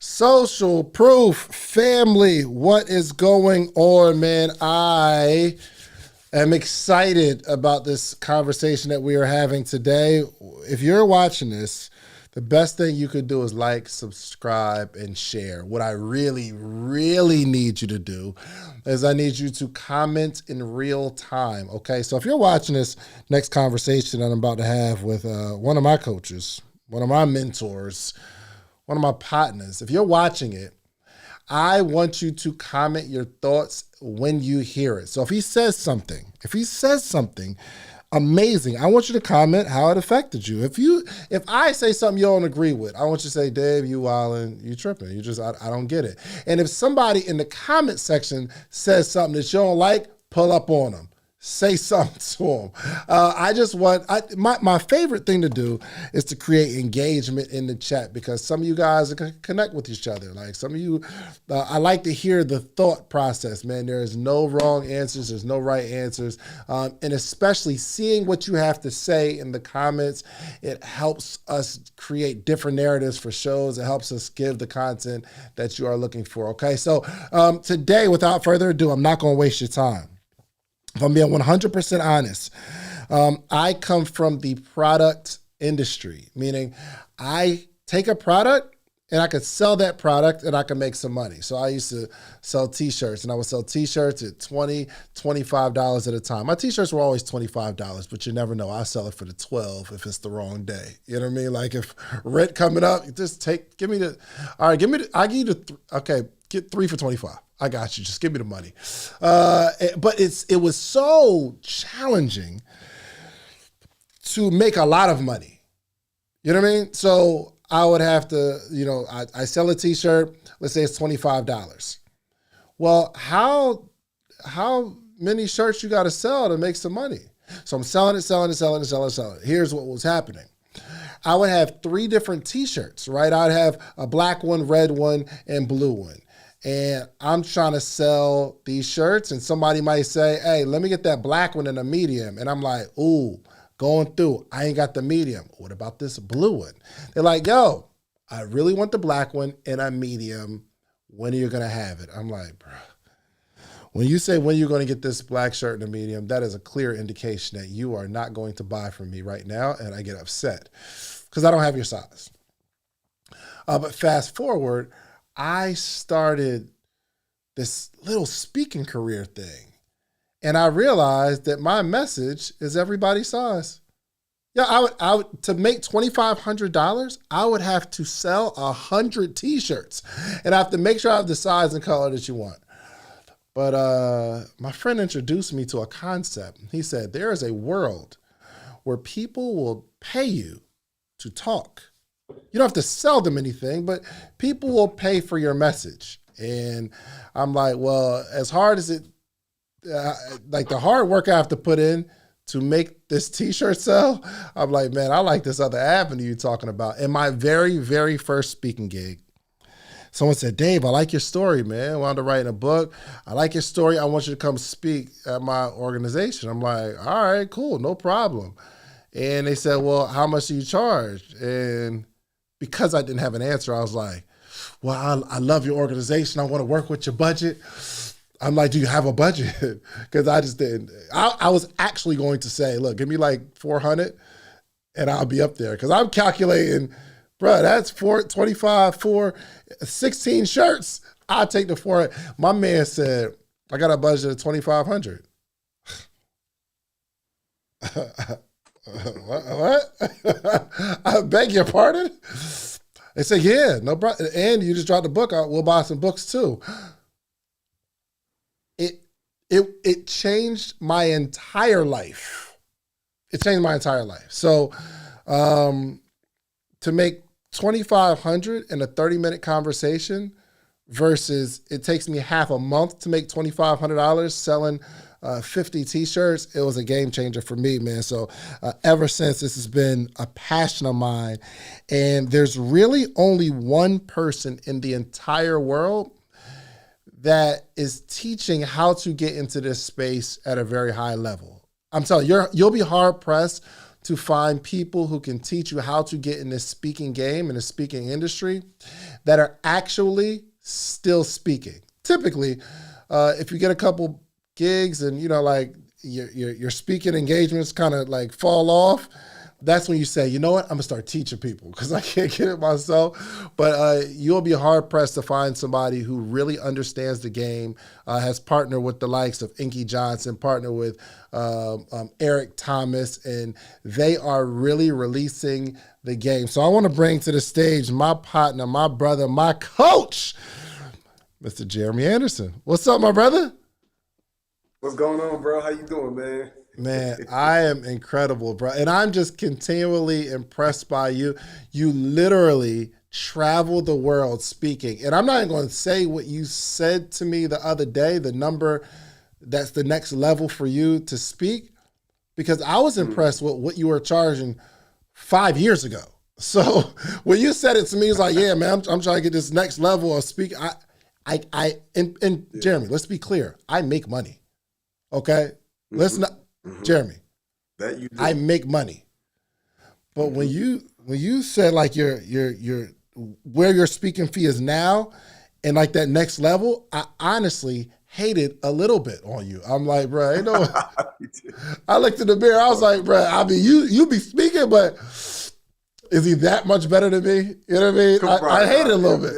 Social proof family, what is going on, man? I am excited about this conversation that we are having today. If you're watching this, the best thing you could do is like, subscribe, and share. What I really, really need you to do is I need you to comment in real time, okay? So if you're watching this next conversation that I'm about to have with one of my coaches, one of my mentors, one of my partners, if you're watching it, I want you to comment your thoughts when you hear it. So if he says something amazing, I want you to comment how it affected you. If I say something you don't agree with, I want you to say, Dave, you wildin', you tripping. I don't get it. And if somebody in the comment section says something that you don't like, pull up on them. Say something to them. My favorite thing to do is to create engagement in the chat, because some of you guys can connect with each other. Like some of you, I like to hear the thought process, man. There is no wrong answers. There's no right answers. And especially seeing what you have to say in the comments, it helps us create different narratives for shows. It helps us give the content that you are looking for. Okay. So today, without further ado, I'm not going to waste your time. If I'm being 100% honest, I come from the product industry, meaning I take a product and I could sell that product and I could make some money. So I used to sell t-shirts, and I would sell t-shirts at $20, $25 at a time. My t-shirts were always $25, but you never know. I sell it for the 12 if it's the wrong day. You know what I mean? Like if rent coming up, I'll give you get 3 for 25. I got you. Just give me the money. But it was so challenging to make a lot of money. You know what I mean? So I would have to, I sell a t-shirt, let's say it's $25. Well, how many shirts you got to sell to make some money? So I'm selling it. Here's what was happening. I would have 3 different t-shirts, right? I'd have a black one, red one, and blue one. And I'm trying to sell these shirts, and somebody might say, hey, let me get that black one in a medium. And I'm like, ooh, going through, I ain't got the medium. What about this blue one? They're like, yo, I really want the black one in a medium. When are you going to have it? I'm like, bro, when you say when you're going to get this black shirt in a medium, that is a clear indication that you are not going to buy from me right now. And I get upset because I don't have your size. But fast forward, I started this little speaking career thing, and I realized that my message is everybody's size. Yeah, I would to make $2,500, I would have to sell 100 t-shirts, and I have to make sure I have the size and color that you want. But my friend introduced me to a concept. He said, there is a world where people will pay you to talk. You don't have to sell them anything, but people will pay for your message. And I'm like, well, as hard as it, like the hard work I have to put in to make this t-shirt sell, I'm like, man, I like this other avenue you're talking about. In my very, very first speaking gig, someone said, Dave, I like your story, man. I wanted to write a book. I like your story. I want you to come speak at my organization. I'm like, all right, cool, no problem. And they said, well, how much do you charge? And because I didn't have an answer, I was like, well, I love your organization. I want to work with your budget. I'm like, do you have a budget? Because I just didn't. I was actually going to say, look, give me like 400 and I'll be up there. Because I'm calculating, bro, that's 425 for 16 shirts. I'll take the 400. My man said, I got a budget of 2,500. What? I beg your pardon? They said, yeah, no problem. And you just dropped the book out. We'll buy some books too. It changed my entire life. It changed my entire life. So to make 2,500 in a 30-minute conversation versus it takes me half a month to make $2,500 selling 50 t-shirts, it was a game changer for me, man. So ever since, this has been a passion of mine. And there's really only one person in the entire world that is teaching how to get into this space at a very high level. I'm telling you, you'll be hard pressed to find people who can teach you how to get in this speaking game, in the speaking industry, that are actually still speaking. Typically, if you get a couple gigs and, like, your speaking engagements kind of like fall off, that's when you say, you know what, I'm gonna start teaching people because I can't get it myself. But you'll be hard pressed to find somebody who really understands the game, has partnered with the likes of Inky Johnson, partnered with Eric Thomas, and they are really releasing the game. So I want to bring to the stage my partner, my brother, my coach, Mr. Jeremy Anderson. What's up, my brother? What's going on, bro? How you doing, man? Man, I am incredible, bro. And I'm just continually impressed by you. You literally travel the world speaking. And I'm not even going to say what you said to me the other day, the number that's the next level for you to speak, because I was impressed with what you were charging 5 years ago. So when you said it to me, it's like, yeah, man, I'm trying to get this next level of speaking. And Jeremy, let's be clear. I make money. Okay? Let's not. Jeremy, that you do. I make money, but when you said like your where your speaking fee is now, and like that next level, I honestly hated a little bit on you. I'm like, bro, you know, I looked in the mirror. I was like, bro, I mean, you be speaking, but is he that much better than me? You know what I mean? I hate it a little bit.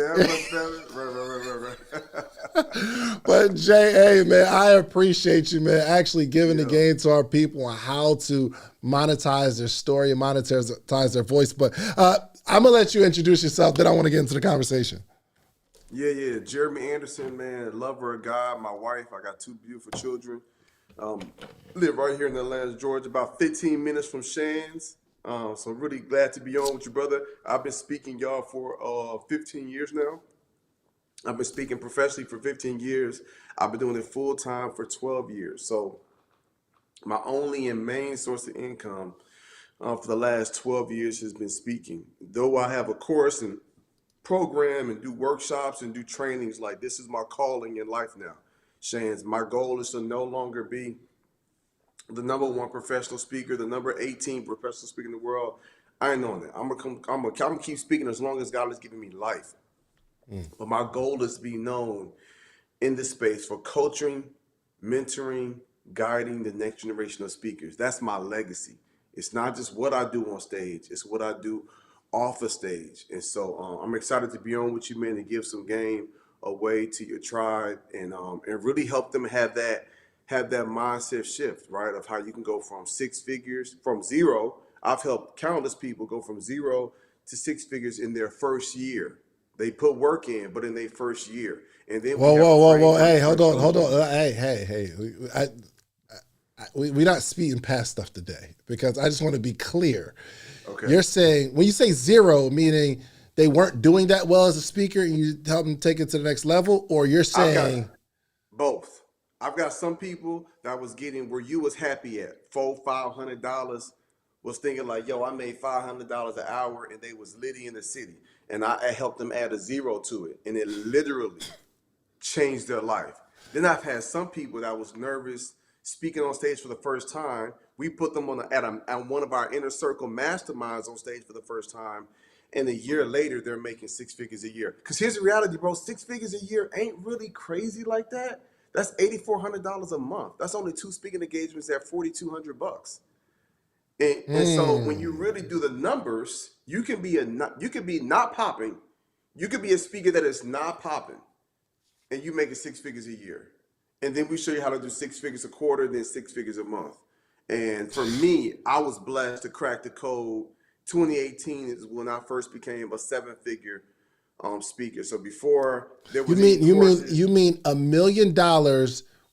But Jay, hey man, I appreciate you, man, actually giving the game to our people on how to monetize their story, monetize their voice. But I'm gonna let you introduce yourself, then I want to get into the conversation. Yeah. Jeremy Anderson, man, lover of God, my wife. I got 2 beautiful children. Live right here in Atlanta, Georgia, about 15 minutes from Shands. So really glad to be on with you, brother. I've been speaking y'all for 15 years now. I've been speaking professionally for 15 years. I've been doing it full time for 12 years. So my only and main source of income for the last 12 years has been speaking. Though I have a course and program and do workshops and do trainings, like this is my calling in life now. Shands, my goal is to no longer be the #1 professional speaker, the number 18 professional speaker in the world. I ain't knowing that. I'm gonna keep speaking as long as God is giving me life. But my goal is to be known in this space for coaching, mentoring, guiding the next generation of speakers. That's my legacy. It's not just what I do on stage, it's what I do off the stage. And so I'm excited to be on with you, man, to give some game away to your tribe and really help them have that mindset shift, right? Of how you can go from 6 figures, from zero. I've helped countless people go from 0 to 6 figures in their first year. They put work in, but in their first year. And then whoa. Hey, hold on. Hey. We're not speeding past stuff today because I just want to be clear. Okay. You're saying, when you say 0, meaning they weren't doing that well as a speaker and you help them take it to the next level, or you're saying both. I've got some people that was getting where you was happy at $400-500, was thinking like, yo, I made $500 an hour, and they was litty in the city, and I helped them add a 0 to it, and it literally changed their life. Then I've had some people that was nervous speaking on stage for the first time. We put them at one of our inner circle masterminds on stage for the first time, and a year later they're making 6 figures a year. Because here's the reality, bro: 6 figures a year ain't really crazy like that. That's $8,400 a month. That's only 2 speaking engagements at $4,200. And so when you really do the numbers, you can be not popping. You could be a speaker that is not popping, and you make it 6 figures a year. And then we show you how to do 6 figures a quarter, then 6 figures a month. And for me, I was blessed to crack the code. 2018 is when I first became a 7-figure speaker. So before there was you mean $1 million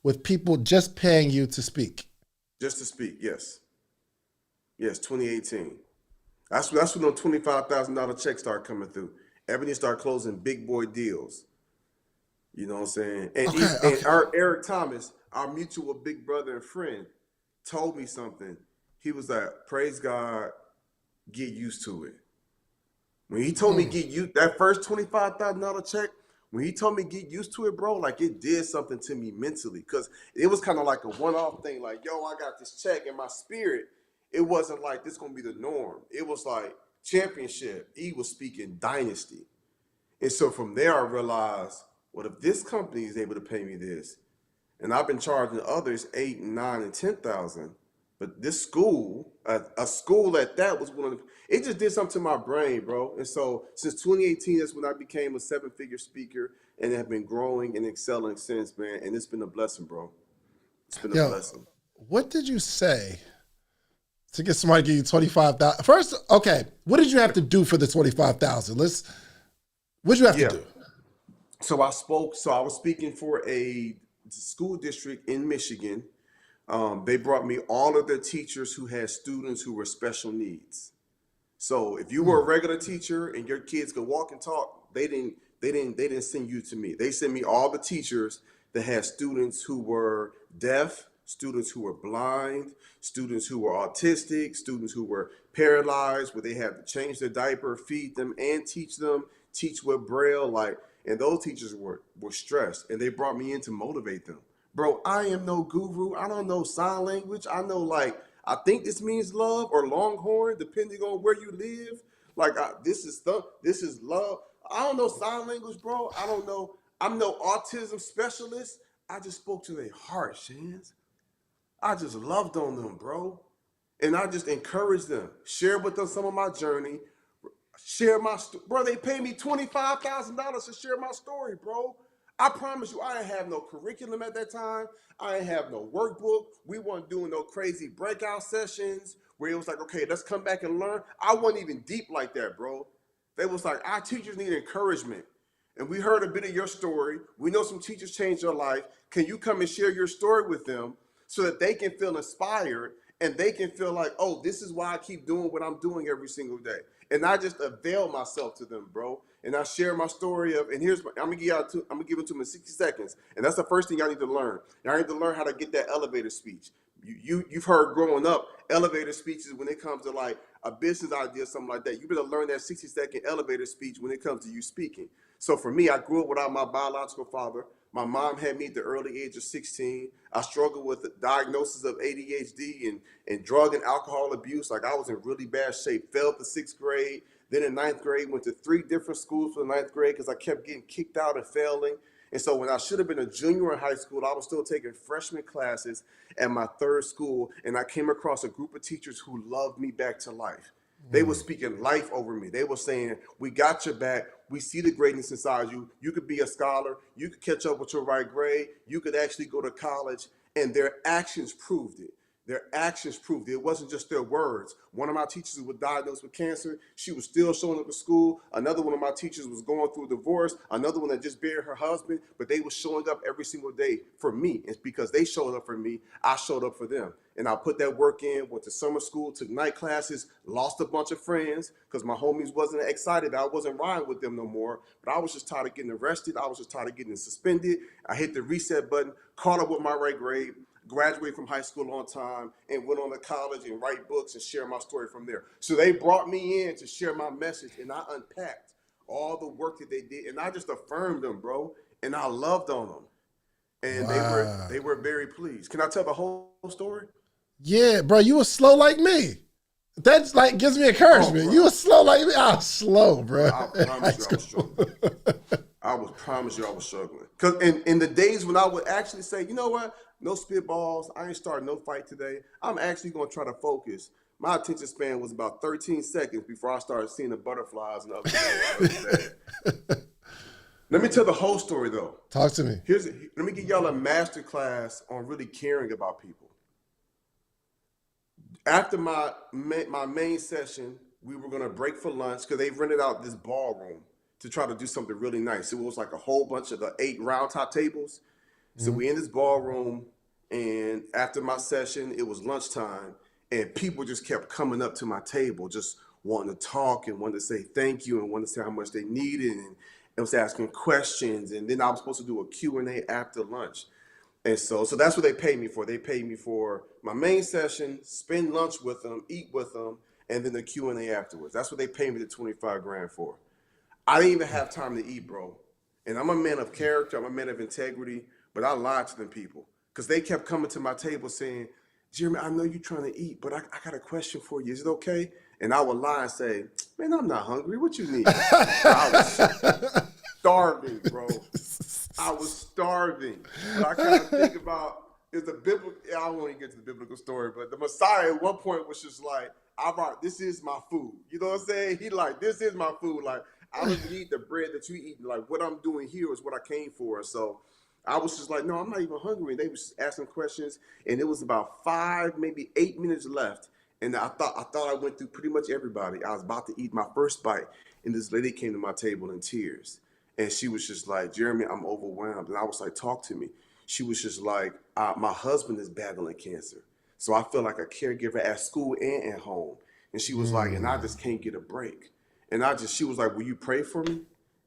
with people just paying you to speak? Just to speak, yes. Yes, 2018. That's when those $25,000 checks start coming through. Ebony started closing big boy deals. You know what I'm saying? And our Eric Thomas, our mutual big brother and friend, told me something. He was like, praise God, get used to it. When he told me that first $25,000 check, when he told me get used to it, bro, like it did something to me mentally. Because it was kind of like a one-off thing. Like, yo, I got this check in my spirit. it wasn't like this gonna be the norm. It was like championship. He was speaking dynasty. And so from there I realized, what if this company is able to pay me this? And I've been charging others 8, 9, and 10,000. But this school, a school at that was one of the, it just did something to my brain, bro. And so since 2018, that's when I became a 7-figure speaker and have been growing and excelling since, man. And it's been a blessing, bro. It's been a Yo, blessing. what did you say to get somebody to give you 25,000? First, okay, what did you have to do for the 25,000? What did you have Yeah. to do? So I was speaking for a school district in Michigan. They brought me all of their teachers who had students who were special needs. So if you were a regular teacher and your kids could walk and talk, they didn't send you to me. They sent me all the teachers that had students who were deaf, students who were blind, students who were autistic, students who were paralyzed, where they had to change their diaper, feed them, and teach with braille. Like, and those teachers were stressed, and they brought me in to motivate them. Bro, I am no guru. I don't know sign language. I know, like, I think this means love or longhorn, depending on where you live. Like, this is love. I don't know sign language, bro. I don't know. I'm no autism specialist. I just spoke to their heart, Shans. I just loved on them, bro. And I just encouraged them, share with them some of my journey, share my bro. They paid me $25,000 to share my story, bro. I promise you, I didn't have no curriculum at that time. I didn't have no workbook. We weren't doing no crazy breakout sessions where it was like, okay, let's come back and learn. I wasn't even deep like that, bro. They was like, our teachers need encouragement. And we heard a bit of your story. We know some teachers changed your life. Can you come and share your story with them so that they can feel inspired and they can feel like, oh, this is why I keep doing what I'm doing every single day. And I just avail myself to them, bro. And I share my story of, and I'm gonna give it to them in 60 seconds. And that's the first thing y'all need to learn. Y'all need to learn how to get that elevator speech. You've heard growing up elevator speeches when it comes to like a business idea, something like that. You better learn that 60-second elevator speech when it comes to you speaking. So for me, I grew up without my biological father. My mom had me at the early age of 16. I struggled with the diagnosis of ADHD and drug and alcohol abuse. Like, I was in really bad shape. Failed the 6th grade. Then in 9th grade, went to 3 different schools for the 9th grade because I kept getting kicked out and failing. And so when I should have been a junior in high school, I was still taking freshman classes at my 3rd school. And I came across a group of teachers who loved me back to life. They were speaking life over me. They were saying, we got your back. We see the greatness inside you. You could be a scholar. You could catch up with your right grade. You could actually go to college. And their actions proved it. Their actions proved it. It wasn't just their words. One of my teachers was diagnosed with cancer. She was still showing up at school. Another one of my teachers was going through a divorce. Another one that just buried her husband. But they were showing up every single day for me. It's because they showed up for me. I showed up for them. And I put that work in, went to summer school, took night classes, lost a bunch of friends because my homies wasn't excited. I wasn't riding with them no more. But I was just tired of getting arrested. I was just tired of getting suspended. I hit the reset button, caught up with my right grade, graduated from high school on time, and went on to college and write books and share my story from there. So they brought me in to share my message, and I unpacked all the work that they did, and I just affirmed them, bro, and I loved on them, and Wow. they were very pleased. Can I tell the whole story? Yeah, bro, you were slow like me. That's like gives me encouragement. Bro. You were slow like me. I was slow, bro. I promise you I was struggling. Promise you I was struggling. Because in the days when I would actually say, you know what, no spitballs, I ain't starting no fight today. I'm actually going to try to focus. My attention span was about 13 seconds before I started seeing the butterflies and other things. Let me tell the whole story, though. Talk to me. Let me give y'all a master class on really caring about people. After my main session, we were going to break for lunch because they rented out this ballroom to try to do something really nice. It was like a whole bunch of the 8 round top tables. So we in this ballroom, and after my session, it was lunchtime, and people just kept coming up to my table, just wanting to talk and wanting to say thank you and wanting to say how much they needed, and was asking questions. And then I was supposed to do a Q&A after lunch. And so that's what they paid me for. They paid me for my main session, spend lunch with them, eat with them, and then the Q&A afterwards. That's what they paid me the 25 grand for. I didn't even have time to eat, bro. And I'm a man of character. I'm a man of integrity. But I lied to them people because they kept coming to my table saying, Jeremy, I know you're trying to eat, but I got a question for you. Is it okay? And I would lie and say, man, I'm not hungry. What you need? Bro, I was starving, bro. I was starving. But I kind of think about is the biblical. I won't even get to the biblical story, but the Messiah at one point was just like, this is my food. You know what I'm saying? He like, this is my food. Like, I don't even eat the bread that you eat. Like, what I'm doing here is what I came for. So I was just like, no, I'm not even hungry. And they was asking questions, and it was about 5, maybe 8 minutes left. And I thought I went through pretty much everybody. I was about to eat my first bite, and this lady came to my table in tears. And she was just like, Jeremy, I'm overwhelmed. And I was like, talk to me. She was just like, my husband is battling cancer. So I feel like a caregiver at school and at home. And she was like, and I just can't get a break. And she was like, will you pray for me?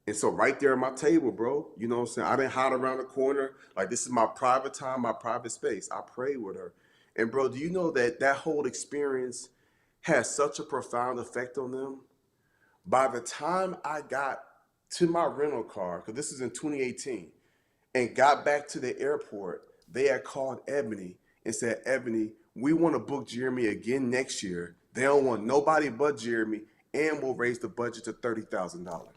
And so right there at my table, bro, you know what I'm saying? I didn't hide around the corner. Like, this is my private time, my private space. I prayed with her. And bro, do you know that that whole experience has such a profound effect on them? By the time I got to my rental car, because this is in 2018, and got back to the airport, they had called Ebony and said, Ebony, we want to book Jeremy again next year. They don't want nobody but Jeremy, and we'll raise the budget to $30,000.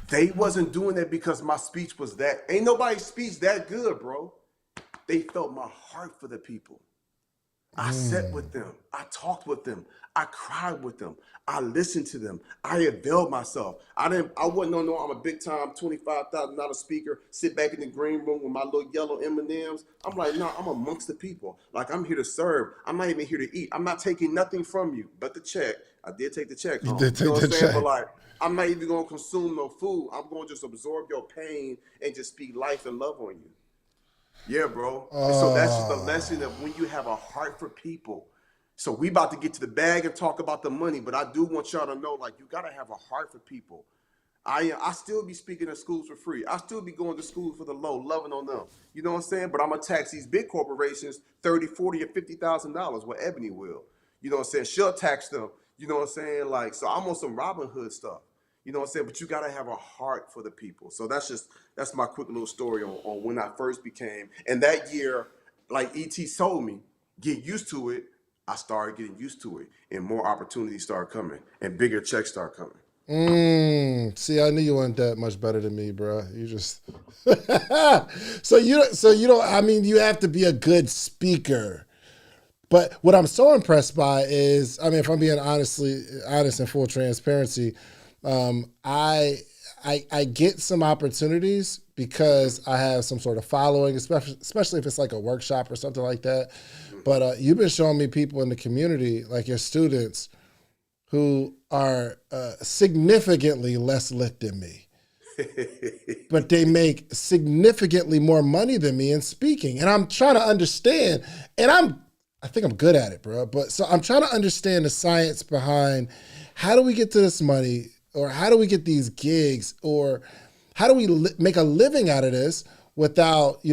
They wasn't doing that because my speech was that. Ain't nobody's speech that good, bro. They felt my heart for the people. I sat with them. I talked with them. I cried with them. I listened to them. I availed myself. I wasn't no, I'm a big time $25,000 speaker, sit back in the green room with my little yellow M&Ms. I'm like, no, I'm amongst the people. Like, I'm here to serve. I'm not even here to eat. I'm not taking nothing from you but the check. I did take the check You home. did You know take what the I'm saying? But check. like, I'm not even going to consume no food. I'm going to just absorb your pain and just speak life and love on you. Yeah, bro. And so that's just a lesson of when you have a heart for people. So we about to get to the bag and talk about the money, but I do want y'all to know, like, you gotta have a heart for people. I still be speaking at schools for free. I still be going to schools for the low, loving on them. You know what I'm saying? But I'm gonna tax these big corporations 30, 40, or $50,000. What Ebony will. You know what I'm saying? She'll tax them. You know what I'm saying? Like, so I'm on some Robin Hood stuff. You know what I'm saying? But you gotta have a heart for the people. So that's my quick little story on when I first became. And that year, like ET told me, get used to it. I started getting used to it, and more opportunities started coming, and bigger checks start coming. See, I knew you weren't that much better than me, bro. You just so you don't. I mean, you have to be a good speaker. But what I'm so impressed by is, I mean, if I'm being honest and full transparency, I get some opportunities because I have some sort of following, especially if it's like a workshop or something like that. But you've been showing me people in the community, like your students, who are significantly less lit than me, but they make significantly more money than me in speaking. And I'm trying to understand, and I think I'm good at it, bro. But so I'm trying to understand the science behind how do we get to this money, or how do we get these gigs, or how do we make a living out of this without,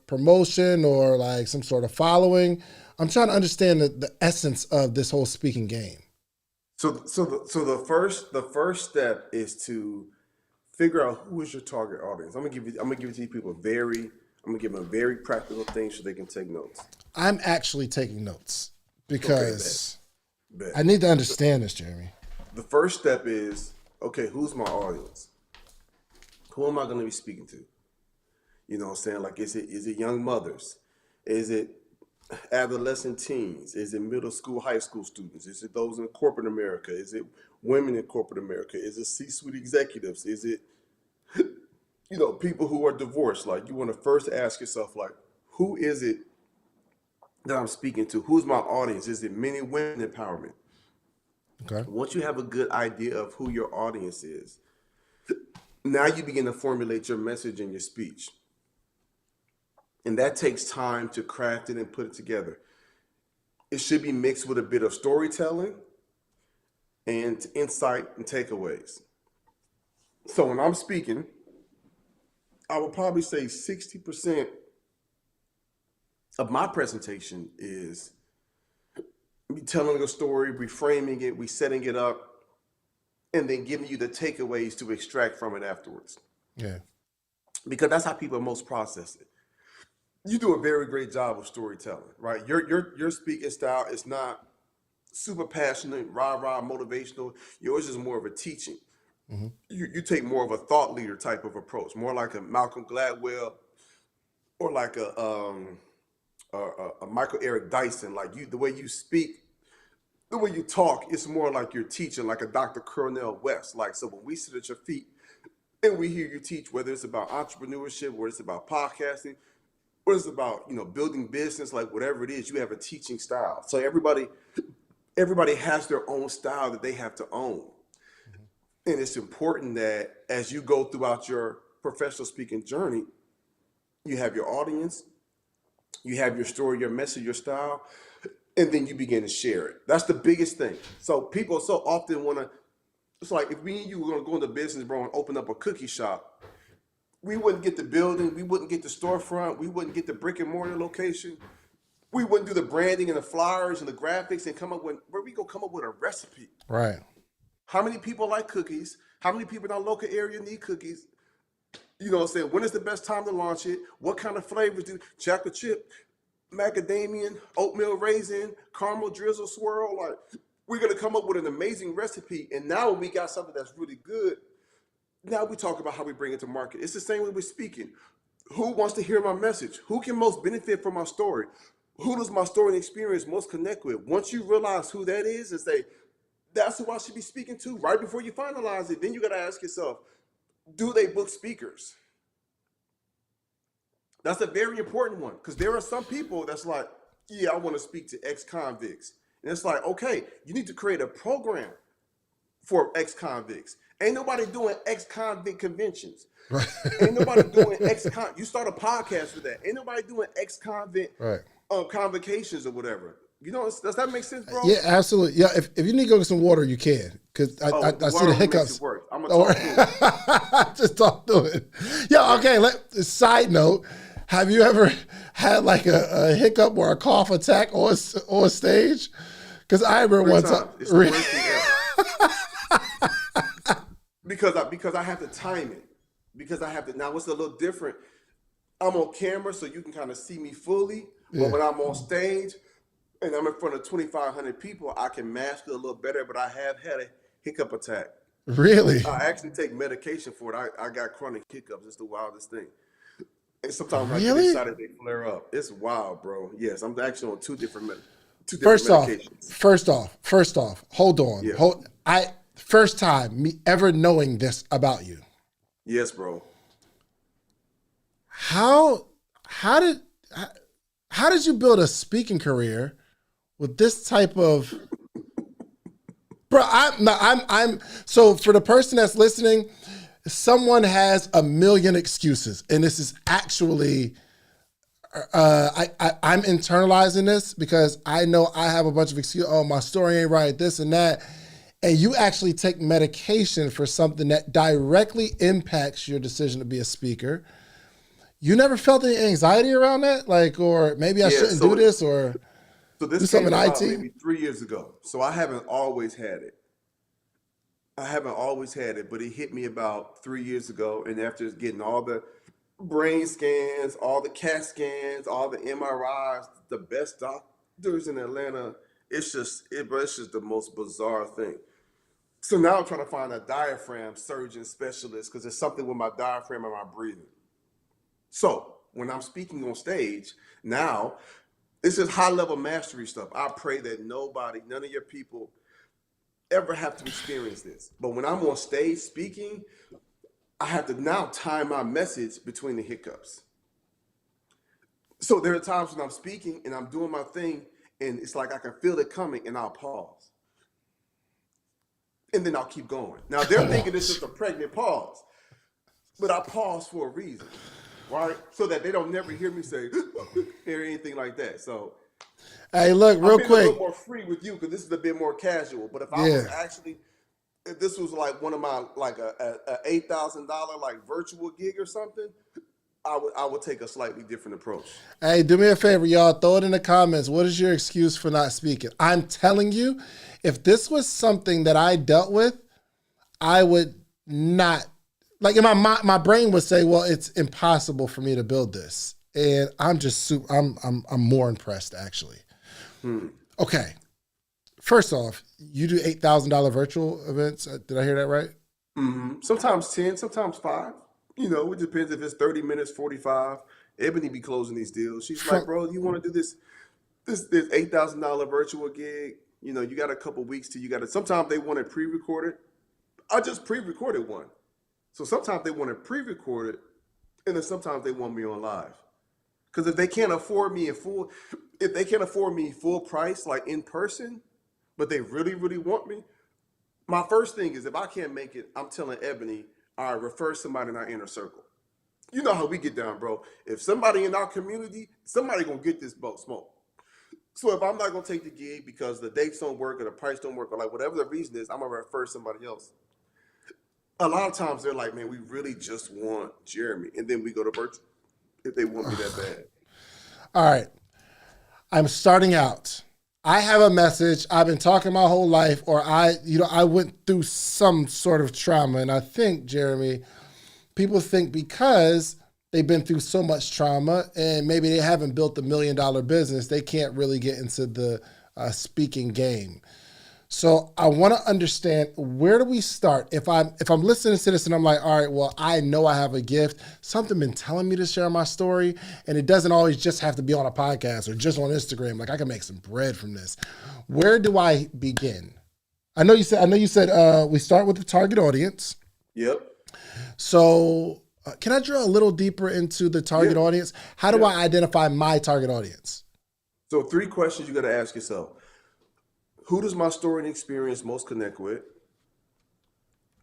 promotion or like some sort of following. I'm trying to understand the essence of this whole speaking game. So the first step is to figure out who is your target audience. I'm gonna give it to you people I'm gonna give them very practical things so they can take notes. I'm actually taking notes because Bet. I need to understand this, Jeremy. The first step is, okay, who's my audience? Who am I gonna be speaking to? You know what I'm saying? Like, is it young mothers? Is it adolescent teens? Is it middle school, high school students? Is it those in corporate America? Is it women in corporate America? Is it C-suite executives? Is it, people who are divorced? Like, you want to first ask yourself, like, who is it that I'm speaking to? Who's my audience? Is it men and women empowerment? Okay. Once you have a good idea of who your audience is, now you begin to formulate your message and your speech. And that takes time to craft it and put it together. It should be mixed with a bit of storytelling and insight and takeaways. So when I'm speaking, I would probably say 60% of my presentation is me telling a story, reframing it, setting it up, and then giving you the takeaways to extract from it afterwards. Yeah. Because that's how people most process it. You do a very great job of storytelling, right? Your speaking style is not super passionate, rah motivational. Yours is more of a teaching. Mm-hmm. You take more of a thought leader type of approach, more like a Malcolm Gladwell or like a Michael Eric Dyson. Like you, the way you speak, the way you talk, it's more like you're teaching, like a Dr. Cornell West. Like so, when we sit at your feet and we hear you teach, whether it's about entrepreneurship, whether it's about podcasting, whether it's about building business, like whatever it is, you have a teaching style. So everybody has their own style that they have to own. And it's important that as you go throughout your professional speaking journey, you have your audience, you have your story, your message, your style, and then you begin to share it. That's the biggest thing. So people so often want to, it's like if me and you were going to go into business, bro, and open up a cookie shop, we wouldn't get the building, we wouldn't get the storefront, we wouldn't get the brick and mortar location. We wouldn't do the branding and the flyers and the graphics and where we go come up with a recipe. Right. How many people like cookies? How many people in our local area need cookies? You know what I'm saying? When is the best time to launch it? What kind of flavors do chocolate chip, macadamia, oatmeal raisin, caramel drizzle swirl? Like, we're gonna come up with an amazing recipe. And now when we got something that's really good, now we talk about how we bring it to market. It's the same way we're speaking. Who wants to hear my message? Who can most benefit from my story? Who does my story and experience most connect with? Once you realize who that is and say, that's who I should be speaking to, right before you finalize it, then you got to ask yourself, do they book speakers? That's a very important one, because there are some people that's like, yeah, I want to speak to ex-convicts. And it's like, okay, you need to create a program for ex-convicts. Ain't nobody doing ex-convict conventions. Right. Ain't nobody doing you start a podcast for that. Ain't nobody doing ex-convict Right. Convocations or whatever. Does that make sense, bro? Yeah, absolutely. Yeah, if you need to go get some water, you can. Because I see the hiccups. I'm going to talk to it. Just talk to it. Yeah, okay. Side note, have you ever had like a hiccup or a cough attack on stage? Because I remember one time. It's the worst thing ever. Because I have to time it. Because I have to. Now, what's a little different? I'm on camera, so you can kind of see me fully. Yeah. But when I'm on stage, and I'm in front of 2,500 people, I can mask it a little better, but I have had a hiccup attack. Really? I actually take medication for it. I got chronic hiccups. It's the wildest thing. And sometimes when I Really? get excited, they flare up. It's wild, bro. Yes, I'm actually on two different First medications. First off, hold on. Yeah. First time me ever knowing this about you. Yes, bro. How did you build a speaking career with this type of, bro? I'm so for the person that's listening, someone has a million excuses, and this is actually, I'm internalizing this because I know I have a bunch of excuses. Oh, my story ain't right, this and that. And you actually take medication for something that directly impacts your decision to be a speaker. You never felt any anxiety around that? Like, or maybe I shouldn't do this, or so this do something in IT? maybe 3 years ago. So I haven't always had it. But it hit me about 3 years ago. And after getting all the brain scans, all the CAT scans, all the MRIs, the best doctors in Atlanta, it's just the most bizarre thing. So now I'm trying to find a diaphragm surgeon specialist because there's something with my diaphragm and my breathing. So when I'm speaking on stage, now this is high level mastery stuff. I pray that none of your people ever have to experience this. But when I'm on stage speaking, I have to now time my message between the hiccups. So there are times when I'm speaking and I'm doing my thing and it's like I can feel it coming and I'll pause. And then I'll keep going. Now they're thinking it's just a pregnant pause, but I pause for a reason, right? So that they don't never hear me say or anything like that. So, hey, look, real I'm quick. a little more free with you because this is a bit more casual. But if this was like one of my like a $8,000 like virtual gig or something, I would take a slightly different approach. Hey, do me a favor, y'all. Throw it in the comments. What is your excuse for not speaking? I'm telling you, if this was something that I dealt with, I would not, like in my brain would say, well, it's impossible for me to build this. and I'm just super. I'm more impressed actually. Okay, first off, you do $8,000 virtual events. Did I hear that right? Sometimes 10, sometimes 5. It depends if it's 30 minutes, 45. Ebony be closing these deals. She's like, From bro, you want to do this $8,000 virtual gig? You got a couple weeks till you got it. Sometimes they want it pre-recorded. I just pre-recorded one. So sometimes they want it pre-recorded, and then sometimes they want me on live. Because if they can't afford me full price, like in person, but they really, really want me, my first thing is if I can't make it, I'm telling Ebony, all right, refer somebody in our inner circle. You know how we get down, bro. If somebody in our community, somebody gonna get this boat smoke. So if I'm not gonna take the gig because the dates don't work or the price don't work or like whatever the reason is, I'm gonna refer somebody else. A lot of times they're like, man, we really just want Jeremy, and then we go to virtual if they want me that bad. all right, I'm starting out. I have a message. I've been talking my whole life, or I went through some sort of trauma, and I think, Jeremy, people think because they've been through so much trauma and maybe they haven't built a $1 million business, they can't really get into the speaking game. So I want to understand, where do we start? If I'm listening to this and I'm like, all right, well, I know I have a gift. Something been telling me to share my story, and it doesn't always just have to be on a podcast or just on Instagram. Like I can make some bread from this. Where do I begin? I know you said we start with the target audience. Yep. So can I drill a little deeper into the target audience? How do I identify my target audience? So 3 questions you got to ask yourself. Who does my story and experience most connect with?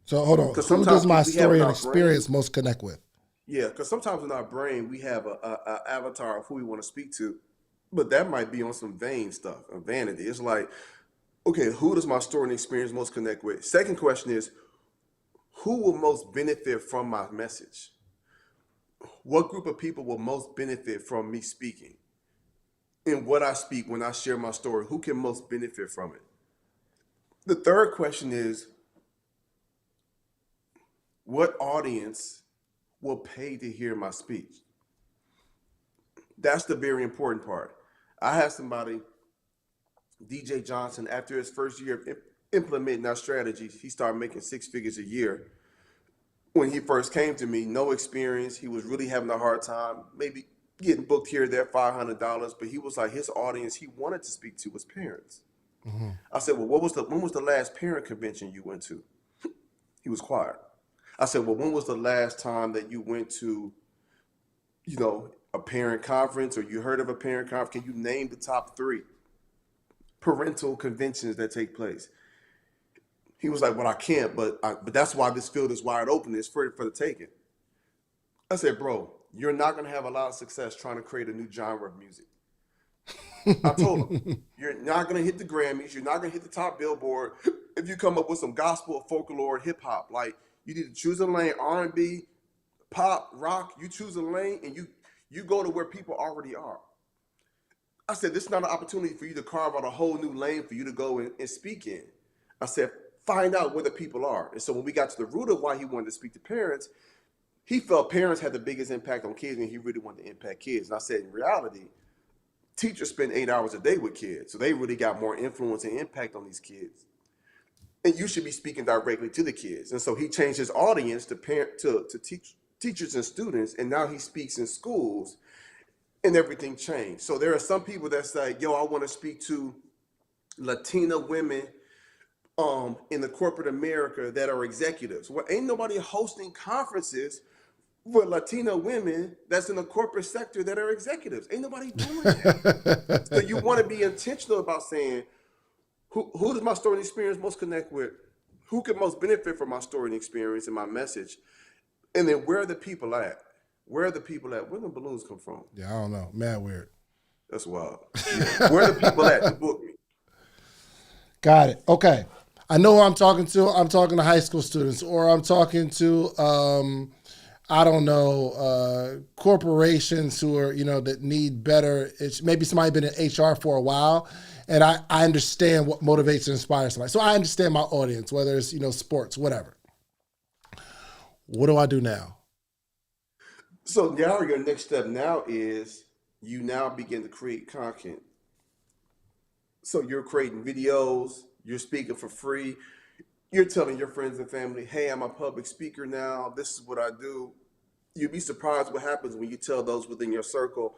So hold on. Who does my story and experience most connect with? Yeah, because sometimes in our brain, we have a avatar of who we want to speak to, but that might be on some vain stuff, a vanity. It's like, okay, who does my story and experience most connect with? Second question is, who will most benefit from my message? What group of people will most benefit from me speaking? In what I speak, when I share my story, who can most benefit from it? The third question is, what audience will pay to hear my speech? That's the very important part. I had somebody, DJ Johnson, after his first year of implementing our strategies, he started making 6 figures a year. When he first came to me, no experience, he was really having a hard time, maybe getting booked here, there, $500, but he was like, his audience he wanted to speak to was parents. Mm-hmm. I said, well, when was the last parent convention you went to? He was quiet. I said, well, when was the last time that you went to, a parent conference, or you heard of a parent conference? Can you name the top 3 parental conventions that take place? He was like, well, I can't, but that's why this field is wide open. It's for the taking. I said, bro, you're not going to have a lot of success trying to create a new genre of music. I told him, you're not going to hit the Grammys. You're not going to hit the top Billboard if you come up with some gospel, folklore, hip hop. Like, you need to choose a lane, R&B, pop, rock. You choose a lane and you go to where people already are. I said, this is not an opportunity for you to carve out a whole new lane for you to go and speak in. I said, find out where the people are. And so when we got to the root of why he wanted to speak to parents, he felt parents had the biggest impact on kids, and he really wanted to impact kids. And I said, in reality, teachers spend 8 hours a day with kids, so they really got more influence and impact on these kids. And you should be speaking directly to the kids. And so he changed his audience to teachers and students, and now he speaks in schools, and everything changed. So there are some people that say, yo, I want to speak to Latina women in the corporate America that are executives. Well, ain't nobody hosting conferences for Latina women that's in the corporate sector that are executives. Ain't nobody doing that. So you want to be intentional about saying, who does my story and experience most connect with? Who can most benefit from my story and experience and my message? And then where are the people at? Where are the people at? Where do the balloons come from? Yeah, I don't know. Mad weird. That's wild. Yeah. Where are the people at to book me? Got it. Okay. I know who I'm talking to. I'm talking to high school students, or I'm talking to I don't know, corporations who are, that need better. It's maybe somebody been in HR for a while, and I understand what motivates and inspires somebody. So I understand my audience, whether it's, sports, whatever. What do I do now? So now your next step now is you now begin to create content. So you're creating videos, you're speaking for free, you're telling your friends and family, hey, I'm a public speaker now, this is what I do. You'd be surprised what happens when you tell those within your circle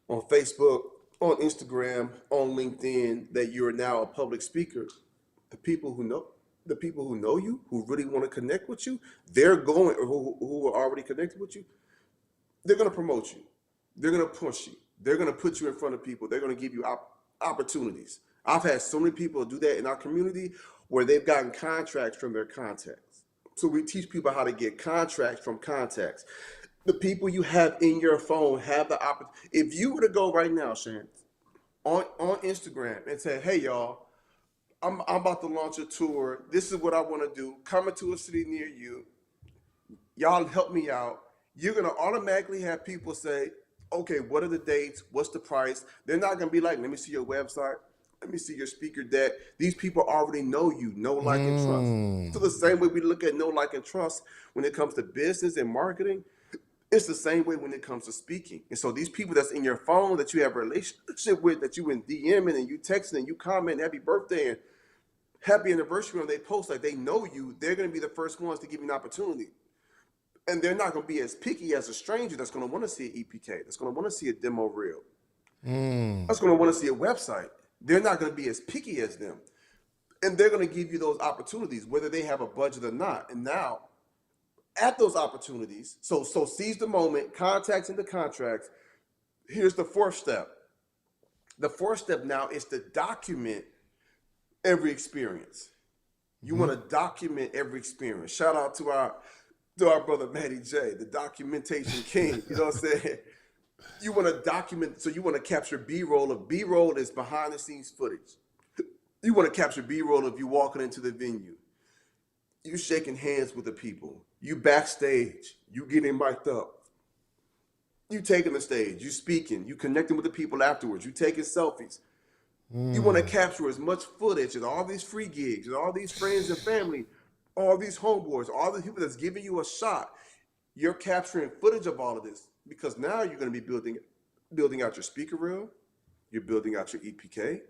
on Facebook, on Instagram, on LinkedIn that you're now a public speaker. The people who know the people who know you, who really want to connect with you, they're going, or who are already connected with you, they're going to promote you. They're going to push you. They're going to put you in front of people. They're going to give you opportunities. I've had so many people do that in our community where they've gotten contracts from their contacts. So we teach people how to get contracts from contacts. The people you have in your phone have the opportunity. If you were to go right now, Shan, on Instagram and say, hey, y'all, I'm about to launch a tour. This is what I want to do. Coming to a city near you. Y'all help me out. You're gonna automatically have people say, okay, what are the dates? What's the price? They're not gonna be like, let me see your website. Let me see your speaker deck. These people already know you, know, like, and trust. So the same way we look at know, like, and trust when it comes to business and marketing, it's the same way when it comes to speaking. And so these people that's in your phone that you have a relationship with, that you in DMing and you texting and you comment happy birthday and happy anniversary when they post, like they know you, they're gonna be the first ones to give you an opportunity. And they're not going to be as picky as a stranger that's going to want to see an EPK, that's going to want to see a demo reel, that's going to want to see a website. They're not going to be as picky as them. And they're going to give you those opportunities, whether they have a budget or not. And now, at those opportunities, so seize the moment, contacts into contracts. Here's the fourth step. The fourth step now is to document every experience. You want to document every experience. Shout out to our brother Matty J, the documentation king. You know what I'm saying? You want to document, so you want to capture B-roll. Of B-roll is behind the scenes footage. You want to capture B-roll of you walking into the venue, you shaking hands with the people, you backstage, you getting mic'd up, you taking the stage, you speaking, you connecting with the people afterwards, you taking selfies. You want to capture as much footage as all these free gigs, and all these friends and family, all these homeboys, all the people that's giving you a shot. You're capturing footage of all of this because now you're going to be building out your speaker reel, you're building out your EPK,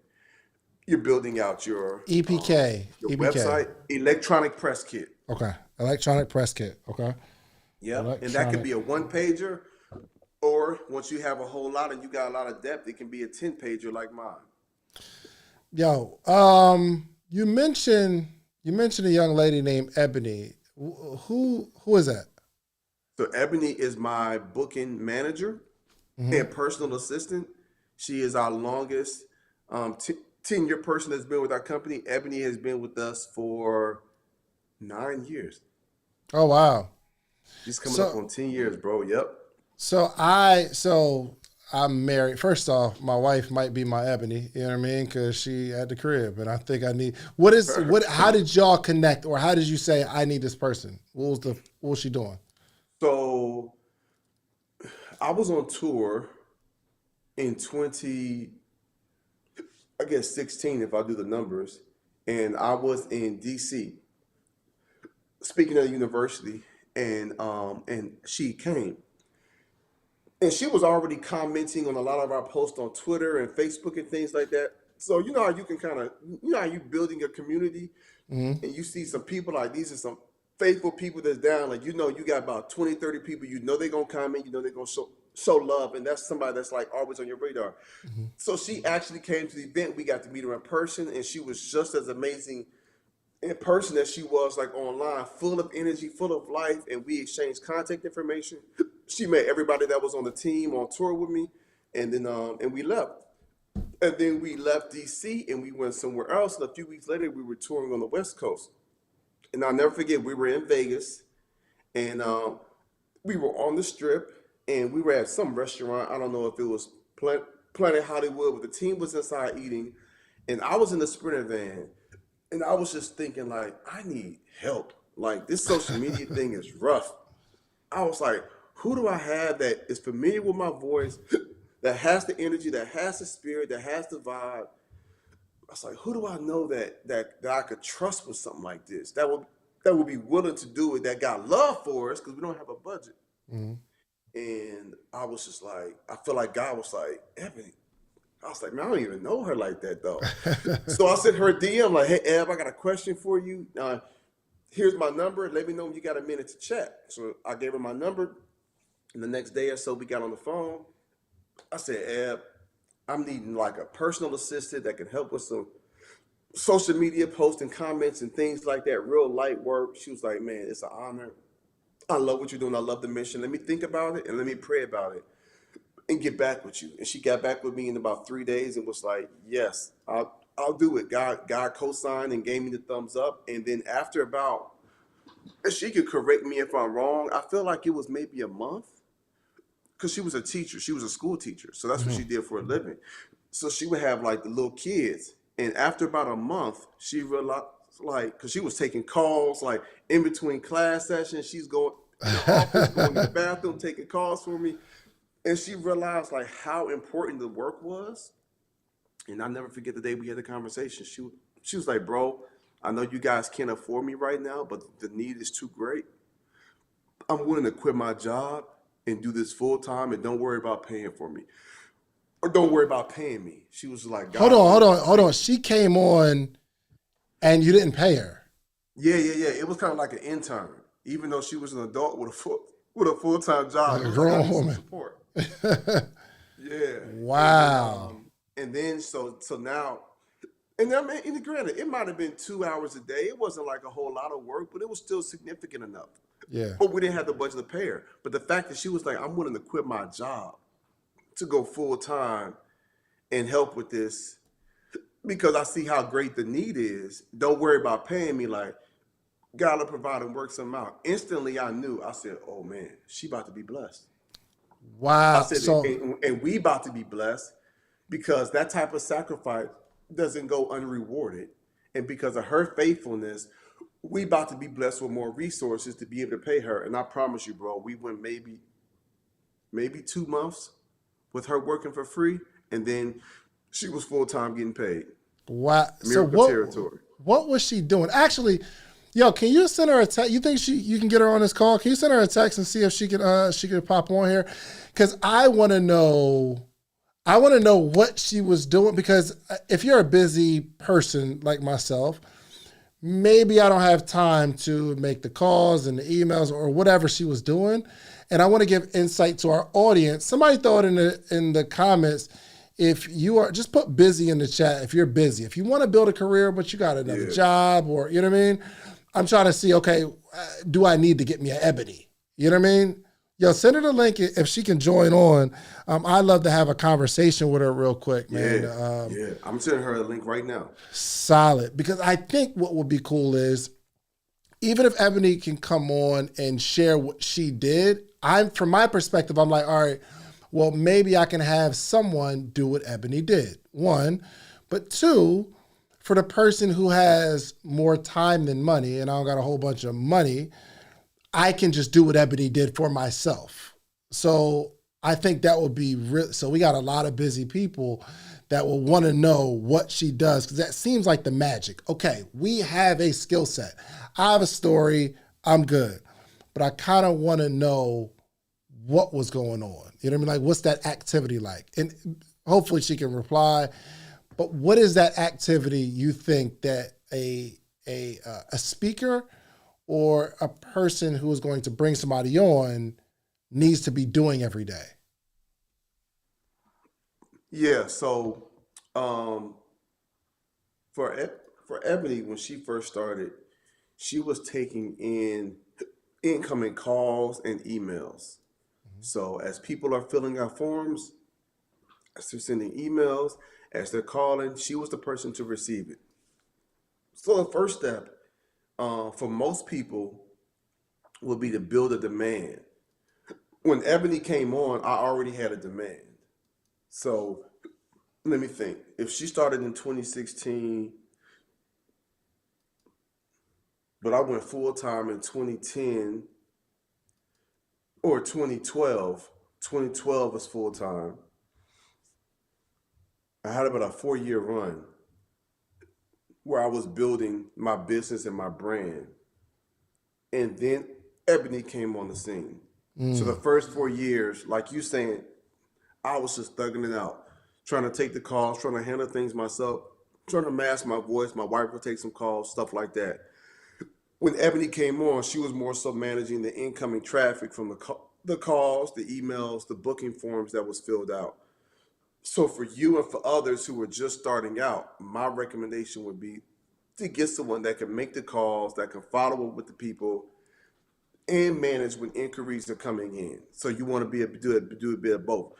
you're building out your your website, electronic press kit. Okay, electronic press kit. Okay. Yeah, and that could be a one pager, or once you have a whole lot and you got a lot of depth, it can be a 10 pager like mine. Yo, you mentioned a young lady named Ebony. Who is that? So Ebony is my booking manager and personal assistant. She is our longest 10-year person that's been with our company. Ebony has been with us for 9 years. Oh wow. She's coming up on 10 years, bro. Yep. So I'm married. First off, my wife might be my Ebony, you know what I mean? Because she at the crib, and I think I need. How did y'all connect, or how did you say I need this person? What was she doing? So I was on tour in 16 if I do the numbers, and I was in DC speaking at a university, and she came. And she was already commenting on a lot of our posts on Twitter and Facebook and things like that. So you know how you can how you building a community and you see some people like these are some faithful people that's down. Like, you got about 20, 30 people, they're going to comment, they're going to show love. And that's somebody that's like always on your radar. So she actually came to the event. We got to meet her in person, and she was just as amazing in person as she was like online, full of energy, full of life, and we exchanged contact information. She met everybody that was on the team on tour with me, and then and we left. And then we left DC and we went somewhere else. And a few weeks later, we were touring on the West Coast. And I'll never forget, we were in Vegas, and we were on the Strip, and we were at some restaurant. I don't know if it was Planet Hollywood, but the team was inside eating, and I was in the Sprinter van. And I was just thinking, like, I need help. Like, this social media thing is rough. I was like, who do I have that is familiar with my voice, that has the energy, that has the spirit, that has the vibe? I was like, who do I know that I could trust with something like this? That would be willing to do it, that got love for us, because we don't have a budget. And I was just like, I feel like God was like, Ebony. I was like, man, I don't even know her like that though. So I sent her a DM like, hey, Eb, I got a question for you. Here's my number. Let me know when you got a minute to chat. So I gave her my number. And the next day or so, we got on the phone. I said, Eb, I'm needing like a personal assistant that can help with some social media posts and comments and things like that, real light work. She was like, man, it's an honor. I love what you're doing. I love the mission. Let me think about it and let me pray about it and get back with you. And she got back with me in about 3 days and was like, yes, I'll do it. God co-signed and gave me the thumbs up. And then after about, and she could correct me if I'm wrong, I feel like it was maybe a month because she was a teacher. She was a school teacher. So that's what she did for a living. So she would have like the little kids. And after about a month, she realized, like, because she was taking calls, like in between class sessions, she's going in the office, going to the bathroom, taking calls for me. And she realized like how important the work was. And I'll never forget the day we had the conversation. She was like, bro, I know you guys can't afford me right now, but the need is too great. I'm willing to quit my job and do this full time and don't worry about paying for me. Or don't worry about paying me. She was like, Hold God, on, hold on, hold on. She came on and you didn't pay her. yeah. It was kind of like an intern, even though she was an adult with a full time job. Like It a was like I grown need some woman. support. Yeah, Wow. and then so now, and I mean, and granted, it might have been 2 hours a day. It wasn't like a whole lot of work, but it was still significant enough. Yeah. But we didn't have the budget to pay her. But the fact that she was like, I'm willing to quit my job to go full time and help with this because I see how great the need is. Don't worry about paying me. Like, God will provide and work something out. Instantly, I knew. I said, oh man, she about to be blessed. I Wow. said, So and we about to be blessed because that type of sacrifice doesn't go unrewarded. And because of her faithfulness, we about to be blessed with more resources to be able to pay her. And I promise you, bro, we went maybe 2 months with her working for free, and then she was full time getting paid. wow. So Miracle territory. what was she doing? Actually, yo, can you send her a text? You think you can get her on this call? Can you send her a text and see if she could pop on here? Because I want to know. I want to know what she was doing because if you're a busy person like myself, maybe I don't have time to make the calls and the emails or whatever she was doing. And I want to give insight to our audience. Somebody throw it in the comments. If you are, just put busy in the chat if you're busy. If you want to build a career, but you got another job or, you know what I mean? I'm trying to see, okay, do I need to get me an Ebony? You know what I mean? Yo, send her the link if she can join on. I'd love to have a conversation with her real quick, man. Yeah. I'm sending her a link right now. Solid. Because I think what would be cool is even if Ebony can come on and share what she did, from my perspective, I'm like, all right, well, maybe I can have someone do what Ebony did. One, but two, for the person who has more time than money, and I don't got a whole bunch of money, I can just do what Ebony did for myself. So I think that would be real. So we got a lot of busy people that will want to know what she does because that seems like the magic. Okay, we have a skill set. I have a story. I'm good. But I kind of want to know what was going on. You know what I mean? Like, what's that activity like? And hopefully she can reply. But what is that activity you think that a speaker or a person who is going to bring somebody on needs to be doing every day? Yeah. So for Ebony, when she first started, she was taking in incoming calls and emails. So as people are filling out forms, as they're sending emails, as they're calling, she was the person to receive it. So the first step for most people would be to build a demand. When Ebony came on, I already had a demand. So let me think. If she started in 2016, but I went full time in 2010 or 2012, 2012 was full time. I had about a 4 year run where I was building my business and my brand. And then Ebony came on the scene. So the first 4 years, like you saying, I was just thugging it out, trying to take the calls, trying to handle things myself, trying to mask my voice. My wife would take some calls, stuff like that. When Ebony came on, she was more so managing the incoming traffic from the calls, the emails, the booking forms that was filled out. So for you and for others who are just starting out, my recommendation would be to get someone that can make the calls, that can follow up with the people, and manage when inquiries are coming in. So you want to be able to do a bit of both,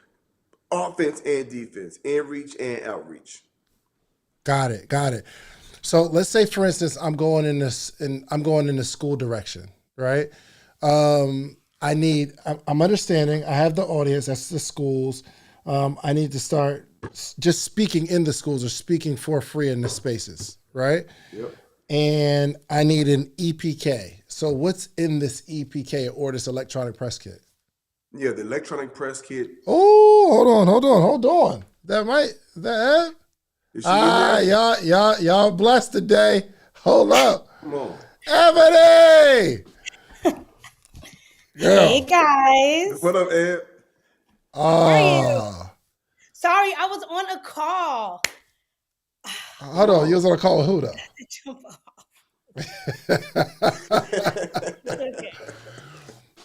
offense and defense, in reach and outreach. Got it. Got it. So let's say, for instance, I'm going in the school direction, right? I'm understanding. I have the audience. That's the schools. I need to start just speaking in the schools or speaking for free in the spaces, right? Yep. And I need an EPK. So what's in this EPK or this electronic press kit? Yeah, the electronic press kit. Oh, hold on. That Is she in there? y'all blessed today. Hold up. Come on. Ebony! Girl. Hey guys. What up, Ed? are you? Sorry, I was on a call. Hold on. You was on a call with who, though? Jump off. Okay.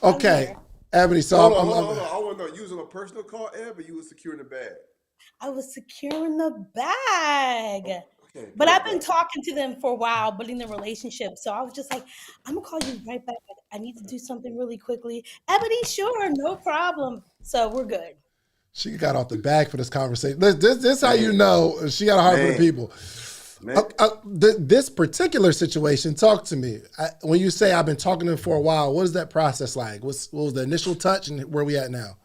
Okay. Ebony, so Hold on. I want to know, you was on a personal call, Ed, but you was securing the bag. I was securing the bag. Okay, But I've been talking to them for a while, building the relationship. So I was just like, I'm gonna call you right back. I need to do something really quickly. Ebony, sure, no problem. So we're good. She got off the bag for this conversation. This how you know she got a heart for the people. This particular situation, talk to me. When you say I've been talking to him for a while, what is that process like? What was the initial touch and where we at now?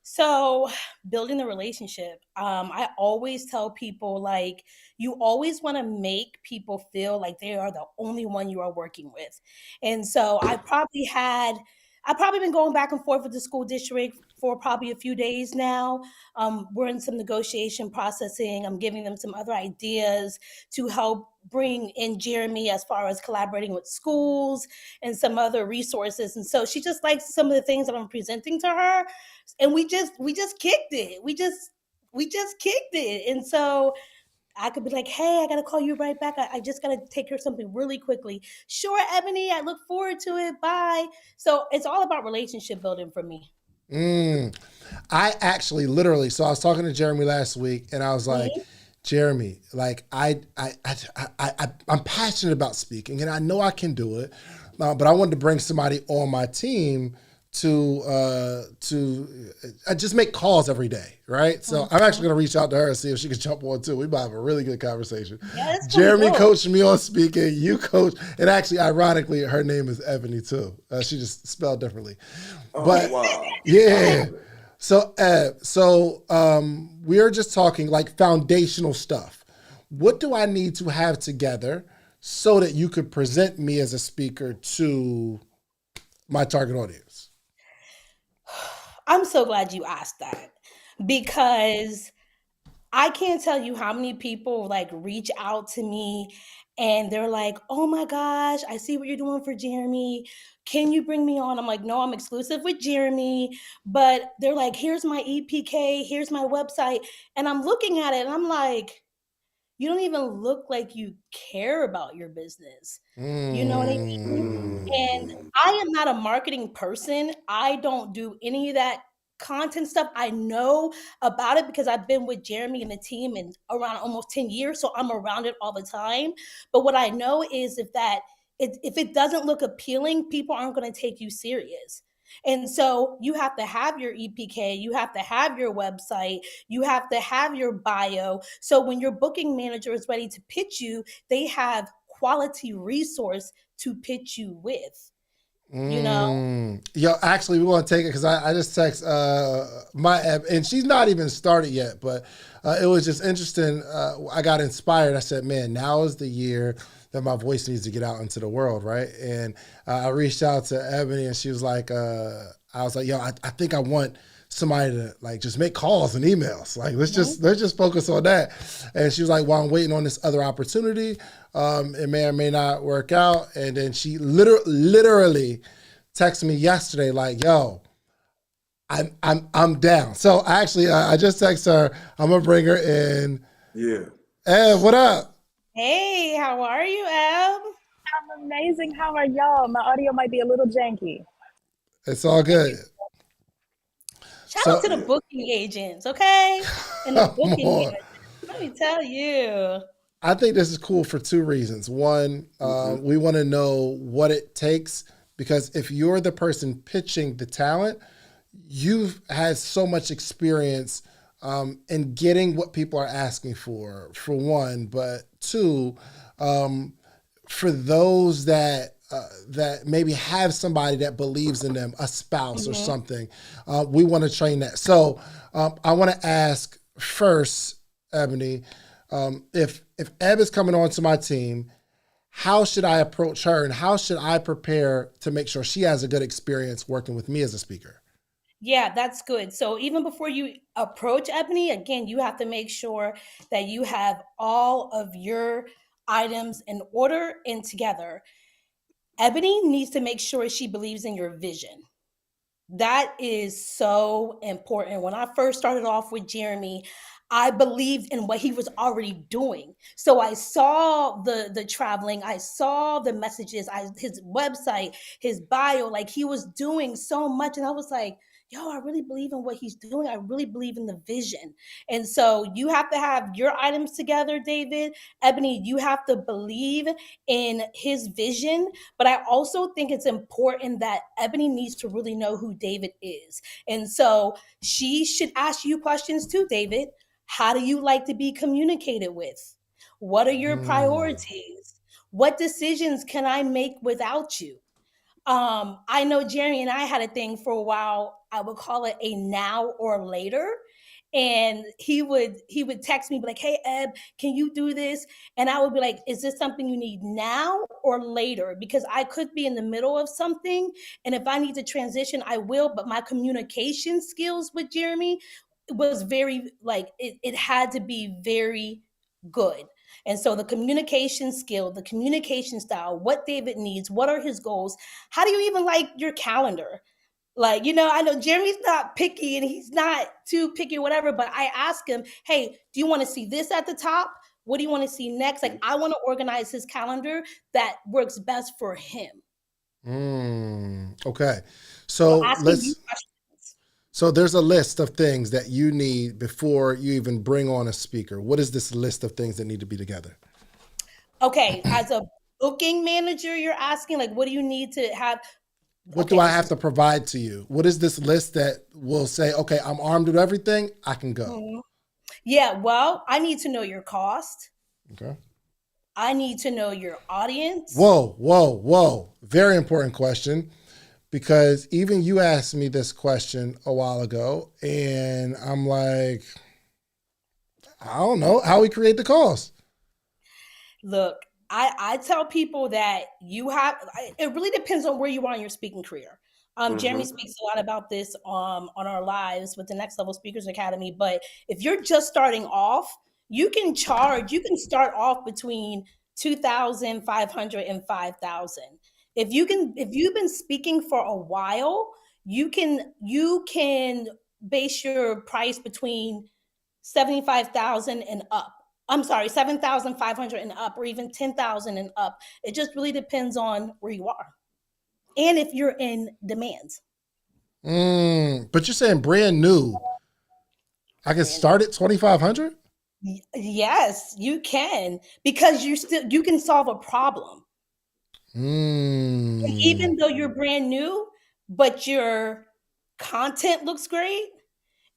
So building the relationship, I always tell people, like, you always want to make people feel like they are the only one you are working with. And so I've probably been going back and forth with the school district for probably a few days now. We're in some negotiation processing. I'm giving them some other ideas to help bring in Jeremy as far as collaborating with schools and some other resources. And so she just likes some of the things that I'm presenting to her. And we just kicked it. We just kicked it. And so I could be like, hey, I got to call you right back. I just got to take care of something really quickly. Sure, Ebony, I look forward to it. Bye. So it's all about relationship building for me. I actually literally, so I was talking to Jeremy last week and I was like, Jeremy, like I'm passionate about speaking and I know I can do it, but I wanted to bring somebody on my team to just make calls every day, right? So I'm actually going to reach out to her and see if she can jump on too. We might have a really good conversation. Yeah, Jeremy coached me on speaking, you coach, and actually, ironically, her name is Ebony too. She just spelled differently. But wow. yeah. So we are just talking like foundational stuff. What do I need to have together so that you could present me as a speaker to my target audience? I'm so glad you asked that, because I can't tell you how many people like reach out to me and they're like, oh my gosh, I see what you're doing for Jeremy. Can you bring me on? I'm like, no, I'm exclusive with Jeremy. But they're like, here's my EPK, here's my website. And I'm looking at it and I'm like, you don't even look like you care about your business. You know what I mean? And I am not a marketing person. I don't do any of that content stuff. I know about it because I've been with Jeremy and the team in around almost 10 years. So I'm around it all the time. But what I know is if it doesn't look appealing, people aren't going to take you serious. And so you have to have your EPK, you have to have your website, you have to have your bio. So when your booking manager is ready to pitch you, they have quality resource to pitch you with. You know? Yo, actually, we want to take it because I just text my app, and she's not even started yet, but it was just interesting. I got inspired. I said, man, now is the year that my voice needs to get out into the world, right? And I reached out to Ebony, and she was like, I was like, yo, I think I want somebody to like just make calls and emails. Like let's just focus on that. And she was like, well, I'm waiting on this other opportunity. It may or may not work out. And then she literally texted me yesterday, like, yo, I'm down. So actually, I just text her. I'm gonna bring her in. Yeah. Hey, what up? Hey, how are you, Eb? I'm amazing. How are y'all? My audio might be a little janky. It's all good. Shout out So to the Yeah. booking agents, okay? And the booking more. managers. Let me tell you. I think this is cool for two reasons. One, Mm-hmm. we want to know what it takes because if you're the person pitching the talent, you've had so much experience in getting what people are asking for one, but two, um, for those that maybe have somebody that believes in them, a spouse or Mhm. something, we want to train that. So I want to ask first, Ebony, if Eb is coming on to my team, how should I approach her and how should I prepare to make sure she has a good experience working with me as a speaker? Yeah, that's good. So even before you approach Ebony, again, you have to make sure that you have all of your items in order and together. Ebony needs to make sure she believes in your vision. That is so important. When I first started off with Jeremy, I believed in what he was already doing. So I saw the traveling, I saw the messages, his website, his bio, like he was doing so much and I was like, yo, I really believe in what he's doing. I really believe in the vision. And so you have to have your items together, David. Ebony, you have to believe in his vision, but I also think it's important that Ebony needs to really know who David is. And so she should ask you questions too, David. How do you like to be communicated with? What are your Mm, priorities? What decisions can I make without you? I know Jeremy and I had a thing for a while. I would call it a now or later. And he would text me be like, "Hey Eb, can you do this?" And I would be like, "Is this something you need now or later?" Because I could be in the middle of something, and if I need to transition, I will. But my communication skills with Jeremy was very like it had to be very good. And so the communication skill, the communication style, what David needs, what are his goals, how do you even like your calendar? Like, I know Jeremy's not picky and he's not too picky, whatever, but I ask him, hey, do you want to see this at the top? What do you want to see next? Like, I want to organize his calendar that works best for him. okay. So So asking you questions. so there's a list of things that you need before you even bring on a speaker. What is this list of things that need to be together? Okay, as a booking manager, you're asking, like, what do you need to have? What do Okay, I this have is to provide to you? What is this list that will say, okay, I'm armed with everything, I can go? mhm. Yeah, well, I need to know your cost. Okay. I need to know your audience. Whoa, whoa, whoa. Very important question because even you asked me this question a while ago, and I'm like, I don't know how we create the calls. Look, I tell people that it really depends on where you are in your speaking career. Jeremy Mm-hmm. speaks a lot about this on our lives with the Next Level Speakers Academy. But if you're just starting off, you can start off between 2,500 and 5,000. If you've been speaking for a while, you can base your price between 75,000 and up. I'm sorry, 7,500 and up, or even 10,000 and up. It just really depends on where you are and if you're in demand. But you're saying brand new. I can Brand start at 2,500? Yes, you can, because you can solve a problem. And Mm, even though you're brand new, but your content looks great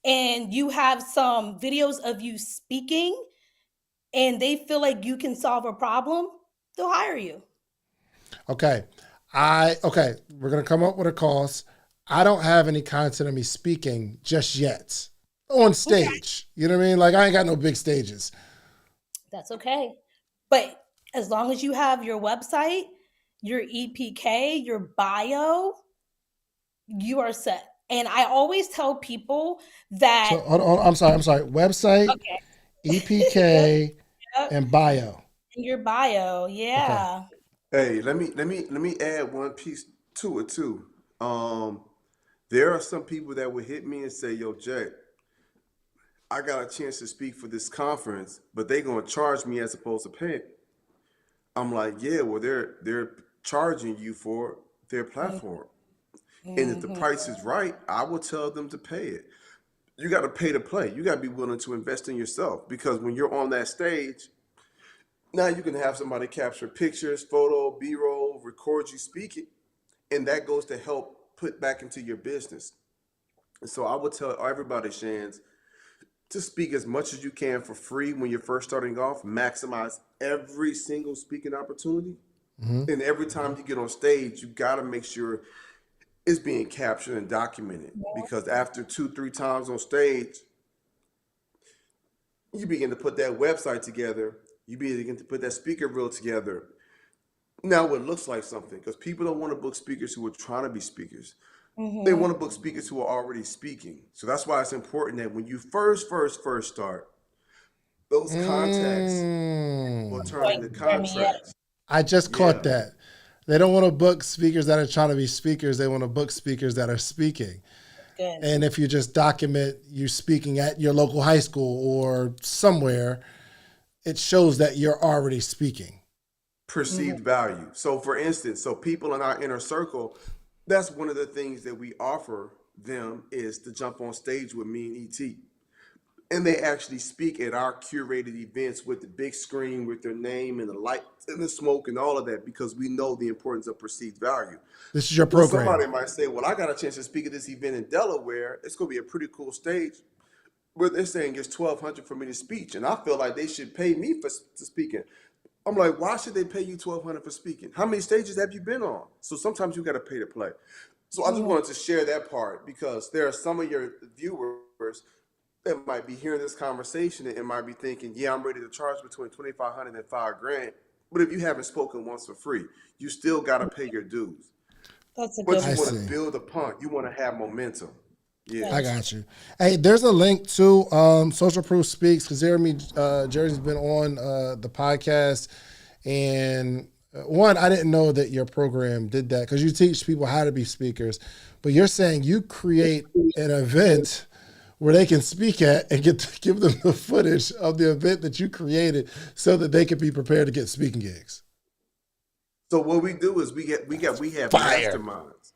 and you have some videos of you speaking and they feel like you can solve a problem, they'll hire you. okay. Okay, we're gonna come up with a cost. I don't have any content of me speaking just yet on Okay. stage. You know what I mean? Like I ain't got no big stages. That's okay. But as long as you have your website, your EPK, your bio, you are set. And I always tell people that, So I'm sorry. Website, okay, yep, EPK, yep, and bio. in your bio, Okay. yeah. Hey, let me add one piece to it too. Um, There are some people that would hit me and say, "Yo, Jay, I got a chance to speak for this conference, but they gonna charge me as opposed to paying." I'm like, "Yeah, well, they're charging you for their platform, and if the Mm-hmm. price is right, I will tell them to pay it. You got to pay to play. You got to be willing to invest in yourself because when you're on that stage, now you can have somebody capture pictures, photo, B-roll, record you speaking, and that goes to help put back into your business. And so I would tell everybody, Shans, to speak as much as you can for free when you're first starting off. Maximize every single speaking opportunity. Hmm. And every time you get on stage, you got to make sure it's being captured and documented because after 2, 3 times on stage, you begin to put that website together. You begin to put that speaker reel together. Now it looks like something because people don't want to book speakers who are trying to be speakers. They Mm-hmm. want to book speakers who are already speaking. So that's why it's important that when you first start, those contacts will turn Like into Jeremy, yeah. contracts. I just caught Yeah, that. They don't want to book speakers that are trying to be speakers. They want to book speakers that are speaking. Good. And if you just document you speaking at your local high school or somewhere, it shows that you're already speaking. Mm-hmm. perceived value. So, for instance, so people in our inner circle, that's one of the things that we offer them is to jump on stage with me and ET. And they actually speak at our curated events with the big screen with their name and the lights and the smoke and all of that because we know the importance of perceived value. This is your Well, somebody program. might say, well, I got a chance to speak at this event in Delaware. It's going to be a pretty cool stage. But they're saying it's 1,200 for me to speak. And I feel like they should pay me for speaking. I'm like, why should they pay you 1,200 for speaking? How many stages have you been on? So sometimes you got to pay to play. So I just Mm-hmm. wanted to share that part because there are some of your viewers that might be hearing this conversation and might be thinking, yeah, I'm ready to charge between 2,500 and $5,000. But if you haven't spoken once for free, you still got to pay your dues. That's a But good you I want to see. build upon, you want to have momentum. Yeah. I point. got you. Hey, there's a link to Social Proof Speaks because Jeremy's been on the podcast. And one, I didn't know that your program did that because you teach people how to be speakers. But you're saying you create an event where they can speak at and get to give them the footage of the event that you created so that they can be prepared to get speaking gigs. So what we do is we have Fire. masterminds.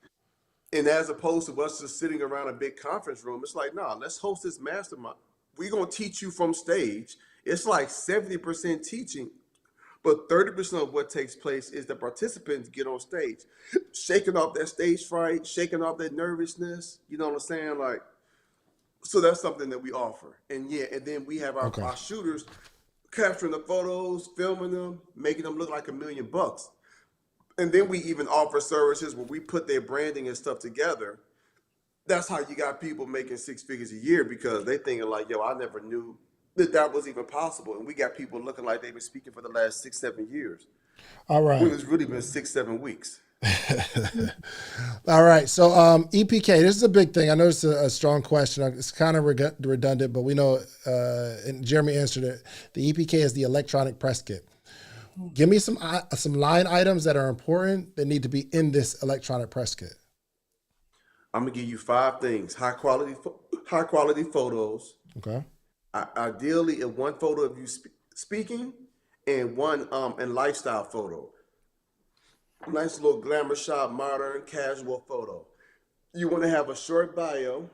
And as opposed to us just sitting around a big conference room, it's like, nah, let's host this mastermind. We're gonna teach you from stage. It's like 70% teaching, but 30% of what takes place is the participants get on stage, shaking off that stage fright, shaking off that nervousness. You know what I'm saying? Like, so that's something that we offer. And yeah, and then we have Okay. our shooters capturing the photos, filming them, making them look like $1,000,000. And then we even offer services where we put their branding and stuff together. That's how you got people making 6 figures a year because they thinking like, yo, I never knew that was even possible. And we got people looking like they've been speaking for the last 6, 7 years All when right. it's really been 6, 7 weeks. All right. So EPK, this is a big thing. I know it's a strong question. It's kind of redundant, but we know, and Jeremy answered it. The EPK is the electronic press kit. Give me some line items that are important that need to be in this electronic press kit. I'm gonna give you 5 things: high quality photos. Okay. Ideally, in one photo of you speaking, and one and lifestyle photo. Nice little glamour shot, modern, casual photo. You want to have a short bio.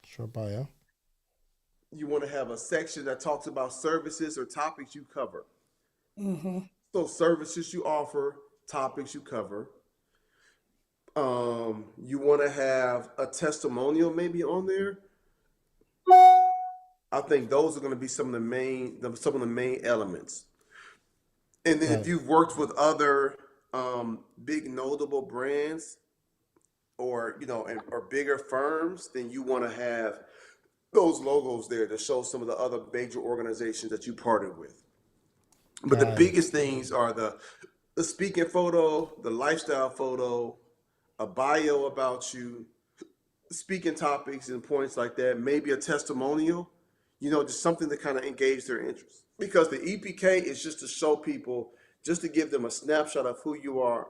Short bio. You want to have a section that talks about services or topics you cover. Mm-hmm. So services you offer, topics you cover. You want to have a testimonial maybe on there. I think those are going to be some of the main elements. And then if Right. you've worked with other big notable brands or or bigger firms, then you want to have those logos there to show some of the other major organizations that you partnered with. But the Got it. biggest things are the speaking photo, the lifestyle photo, a bio about you, speaking topics and points like that, maybe a testimonial, just something to kind of engage their interest. Because the EPK is just to show people, just to give them a snapshot of who you are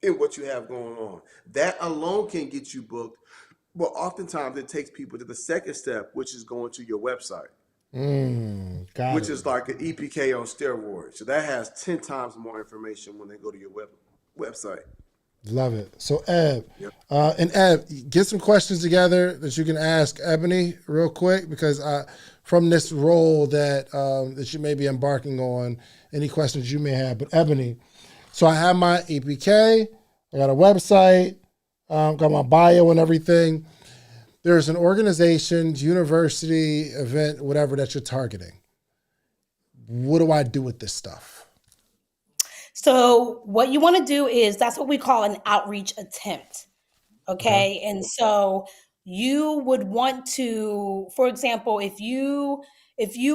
and what you have going on. That alone can get you booked. but oftentimes it takes people to the second step, which is going to your website, Got which it. is like an EPK on steroids. So that has 10 times more information when they go to your website. Love it. So Eb, Yep. and Eb, get some questions together that you can ask Ebony real quick, because from this role that you may be embarking on, any questions you may have. But Ebony, so I have my EPK, I got a website, got my bio and everything. There's an organization, university, event, whatever that you're targeting. What do I do with this stuff? So what you want to do is that's what we call an outreach attempt. Okay. Okay. And so you would want to, for example, if you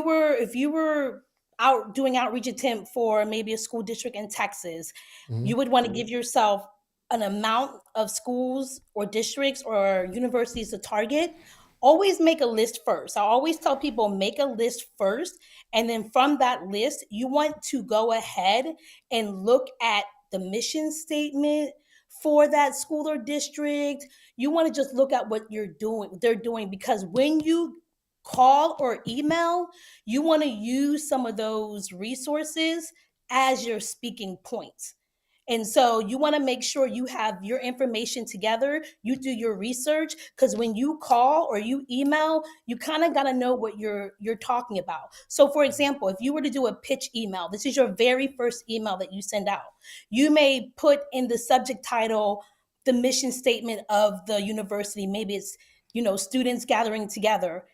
were out doing outreach attempt for maybe a school district in Texas, Mm-hmm. you would want to give yourself an amount of schools or districts or universities to target. Always make a list first. I always tell people make a list first. And then from that list, you want to go ahead and look at the mission statement for that school or district. You want to just look at what they're doing, because when you call or email, you want to use some of those resources as your speaking points. And so you want to make sure you have your information together, you do your research, because when you call or you email, you kind of got to know what you're talking about. So for example, if you were to do a pitch email, this is your very first email that you send out. You may put in the subject title the mission statement of the university. Maybe it's, students gathering together.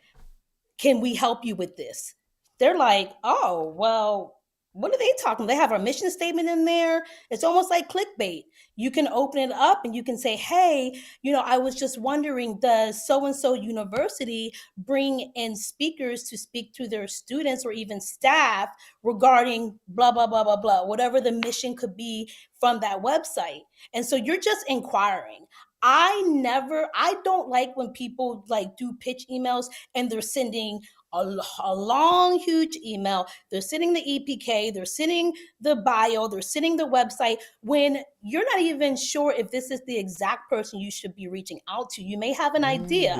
Can we help you with this? They're like, oh, well, what are they talking? They have our mission statement in there. It's almost like clickbait. You can open it up and you can say, hey, I was just wondering, does so and so university bring in speakers to speak to their students or even staff regarding blah, blah, blah, blah, blah, whatever the mission could be from that website. And so you're just inquiring. I don't like when people like do pitch emails and they're sending a long, huge email. They're sending the EPK, they're sending the bio, they're sending the website when you're not even sure if this is the exact person you should be reaching out to. You may have an idea,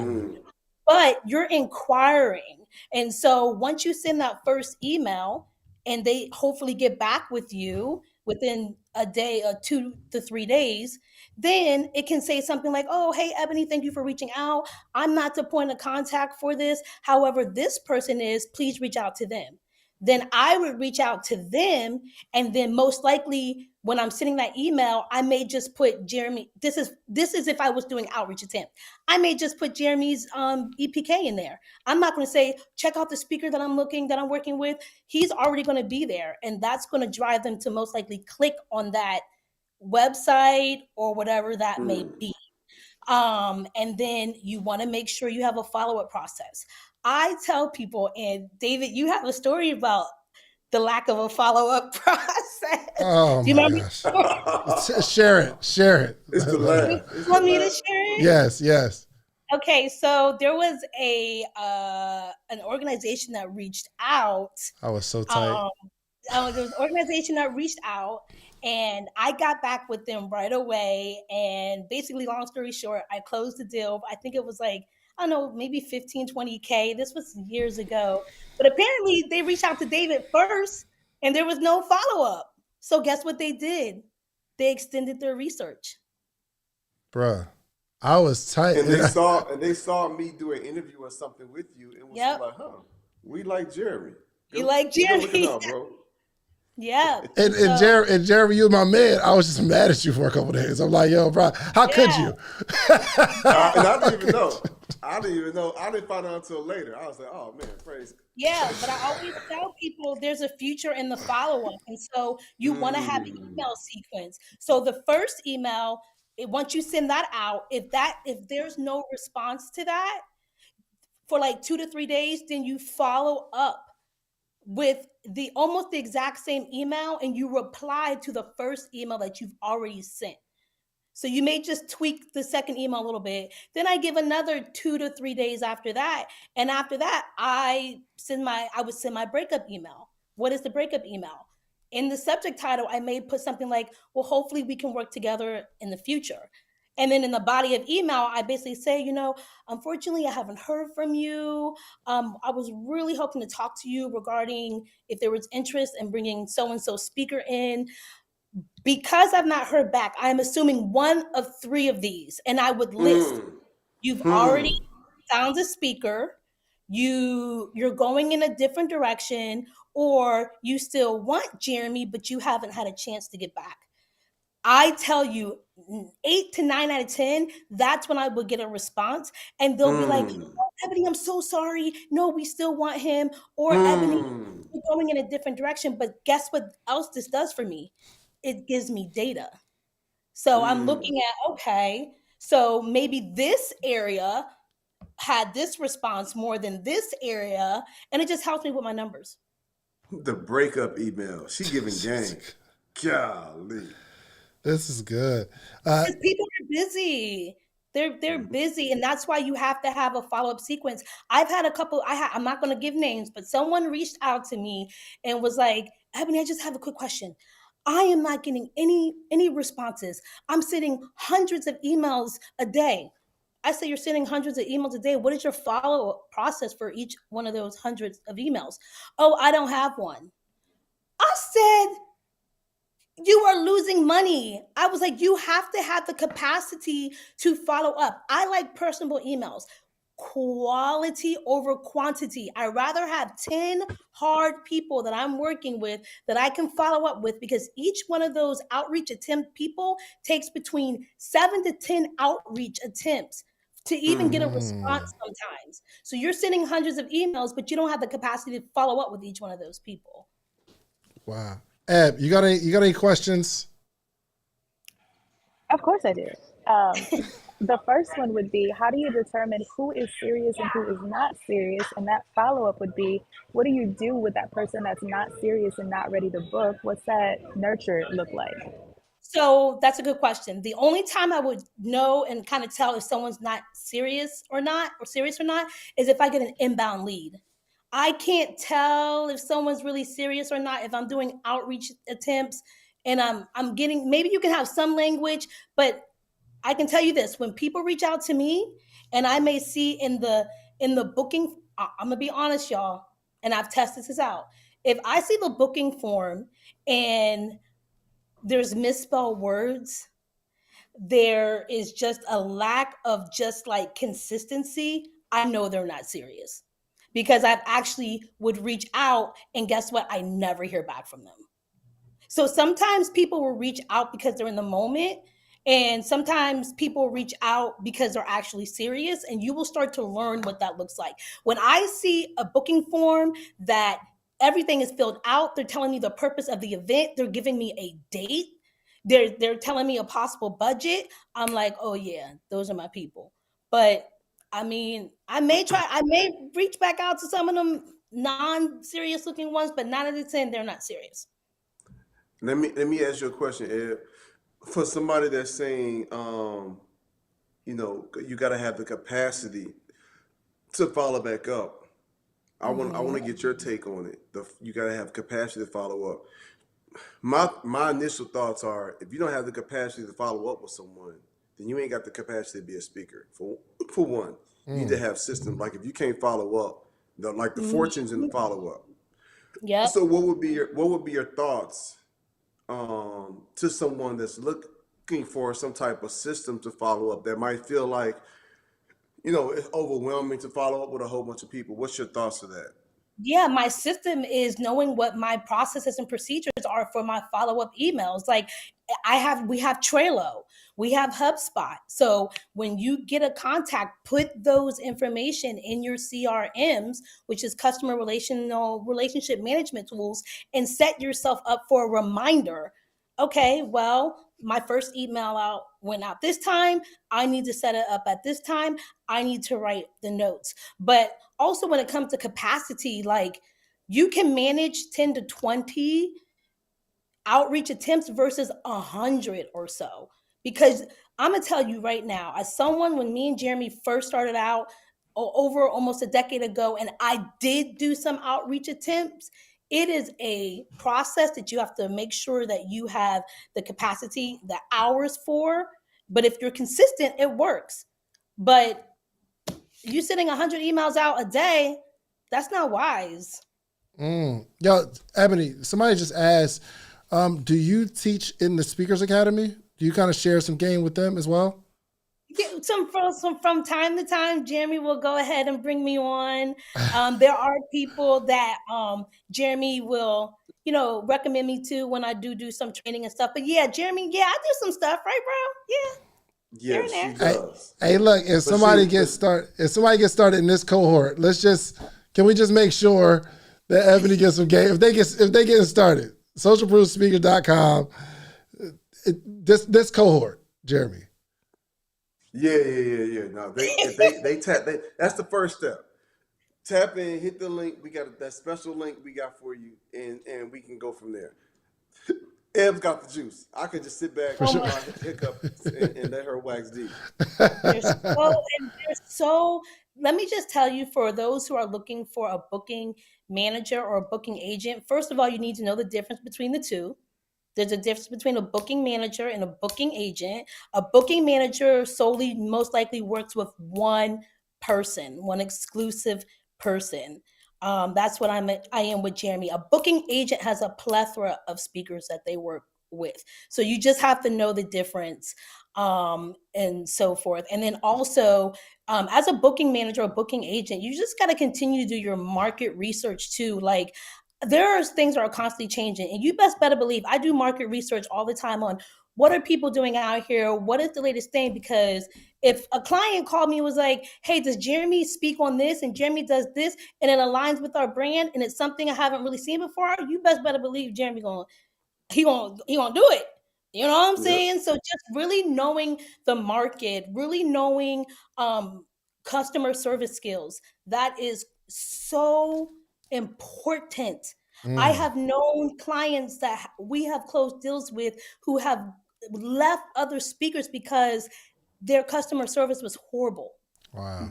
but you're inquiring. And so once you send that first email and they hopefully get back with you within a day or 2 to 3 days, then it can say something like, oh, hey, Ebony, thank you for reaching out. I'm not the point of contact for this. However, this person is, please reach out to them. Then I would reach out to them. And then most likely when I'm sending that email, I may just put Jeremy. This is if I was doing outreach attempt. I may just put Jeremy's EPK in there. I'm not going to say, check out the speaker that I'm working with. He's already going to be there. And that's going to drive them to most likely click on that website or whatever that may be. And then you want to make sure you have a follow-up process. I tell people, and David, you have a story about the lack of a follow-up process. Oh Do you my remember? gosh. Share it. It's the lab. You want me to share it? Yes. Okay, so there was an organization that reached out. I was so tight. There was an organization that reached out, and I got back with them right away. And basically, long story short, I closed the deal. I think it was like, I don't know, maybe 15, 20K. This was years ago. But apparently they reached out to David first and there was no follow-up. So guess what they did? They extended their research. Bruh, I was tight. And they saw me do an interview or something with you and was like, huh, we like Jeremy. You like Jeremy. Look it up, bro. Yeah. And Jeremy, you were my man. I was just mad at you for a couple of days. I'm like, yo, bro, how could you? And I didn't even know. I didn't find out until later. I was like, oh man, praise. Yeah, but I always tell people there's a future in the follow-up. And so you want to have an email sequence. So the first email, once you send that out, if there's no response to that for like 2 to 3 days, then you follow up with almost the exact same email and you reply to the first email that you've already sent. So you may just tweak the second email a little bit. Then I give another 2 to 3 days after that. And after that, I would send my breakup email. What is the breakup email? In the subject title, I may put something like, well, hopefully we can work together in the future. And then in the body of email, I basically say, unfortunately, I haven't heard from you. I was really hoping to talk to you regarding if there was interest in bringing so and so speaker in. Because I've not heard back, I'm assuming one of three of these, and I would list. Mm. You've already Hmm. found a speaker, you're going in a different direction, or you still want Jeremy, but you haven't had a chance to get back. I tell you, 8 to 9 out of 10, that's when I would get a response. And they'll be like, Mm. oh, Ebony, I'm so sorry. No, we still want him. Or Ebony, Mm. we're going in a different direction. But guess what else this does for me? It gives me data. So I'm Mm. looking at, okay, so maybe this area had this response more than this area. And it just helps me with my numbers. The breakup email. She giving game. Golly. This is good. Uh, Because people are busy. They're Mhm. busy, and that's why you have to have a follow-up sequence. I've had a couple, I'm not gonna give names, but someone reached out to me and was like, Ebony, I just have a quick question. I am not getting any responses. I'm sending hundreds of emails a day. I say you're sending hundreds of emails a day. What is your follow-up process for each one of those hundreds of emails? Oh, I don't have one. I said, you are losing money. I was like, you have to have the capacity to follow up. I like personable emails, quality over quantity. I rather have 10 hard people that I'm working with that I can follow up with, because each one of those outreach attempt people takes between 7 to 10 outreach attempts to even get a mm, response sometimes. So you're sending hundreds of emails, but you don't have the capacity to follow up with each one of those people. wow. Eb, you got any questions? Of course I do. The first one would be, how do you determine who is serious and who is not serious? And that follow up would be, what do you do with that person that's not serious and not ready to book? What's that nurture look like? So that's a good question. The only time I would know and kind of tell if someone's not serious or not, or serious or not, is if I get an inbound lead. I can't tell if someone's really serious or not if I'm doing outreach attempts and I'm getting, maybe you can have some language, but I can tell you this, when people reach out to me and I may see in the booking, I'm gonna be honest, y'all, and I've tested this out. If I see the booking form and there's misspelled words, there is just a lack of just like consistency, I know they're not serious, because I've actually would reach out and guess what, I never hear back from them. So sometimes people will reach out because they're in the moment, and sometimes people will reach out because they're actually serious, and you will start to learn what that looks like. When I see a booking form that everything is filled out, they're telling me the purpose of the event, they're giving me a date, they're telling me a possible budget, I'm like, "Oh yeah, those are my people." But I mean, I may reach back out to some of them non-serious looking ones, but 9 out of 10 they're not serious. Let me ask you a question, Ed. For somebody that's saying, you got to have the capacity to follow back up. I want to get your take on it. You got to have capacity to follow up. My initial thoughts are, if you don't have the capacity to follow up with someone, then you ain't got the capacity to be a speaker. For one, you need to Mm. have systems. Like if you can't follow up, like the fortunes in the Mhm. follow up. Yep. So what would be your thoughts to someone that's looking for some type of system to follow up, that might feel like it's overwhelming to follow up with a whole bunch of people? What's your thoughts of that? Yeah, my system is knowing what my processes and procedures are for my follow-up emails. Like we have Trello, we have HubSpot. So when you get a contact, put those information in your CRMs, which is relationship management tools, and set yourself up for a reminder. Okay, well, my first email out went out this time. I need to set it up at this time. I need to write the notes. But also when it comes to capacity, like you can manage 10 to 20 outreach attempts versus 100 or so. Because I'm gonna tell you right now, as someone, when me and Jeremy first started out over almost a decade ago, and I did do some outreach attempts, it is a process that you have to make sure that you have the capacity, the hours for, But if you're consistent, it works. But you sending 100 emails out a day, that's not wise. Yo, Ebony, somebody just asked, do you teach in the Speakers Academy? Do you kind of share some game with them as well? Yeah, from time to time, Jeremy will go ahead and bring me on. There are people that Jeremy will, recommend me to when I do some training and stuff. But yeah, Jeremy, yeah, I do some stuff, right, bro? Yeah, here Yeah, and she there. does. Hey, look, if somebody gets started in this cohort, can we just make sure that Ebony gets some game? If they get started, socialproofspeaker.com, this cohort, Jeremy. Yeah. No, they tap. That's the first step. Tap in, hit the link. We got that special link we got for you, and we can go from there. Eb's got the juice. I could just sit back, Oh my hiccup, and let her wax deep. Let me just tell you, for those who are looking for a booking manager or a booking agent, first of all, you need to know the difference between the two. There's a difference between a booking manager and a booking agent. A booking manager solely most likely works with one person, one exclusive person. That's what I am with Jeremy. A booking agent has a plethora of speakers that they work with. So you just have to know the difference, and so forth. And then also, as a booking manager or booking agent, you just got to continue to do your market research too. Like, there are things that are constantly changing, and you best better believe I do market research all the time on what are people doing out here, what is the latest thing. Because if a client called me and was like, hey, does Jeremy speak on this, and Jeremy does this, and it aligns with our brand, and it's something I haven't really seen before, you best better believe Jeremy he gonna do it. You know what I'm saying? So just really knowing the market, really knowing customer service skills, that is so important. I have known clients that we have closed deals with who have left other speakers because their customer service was horrible. Wow.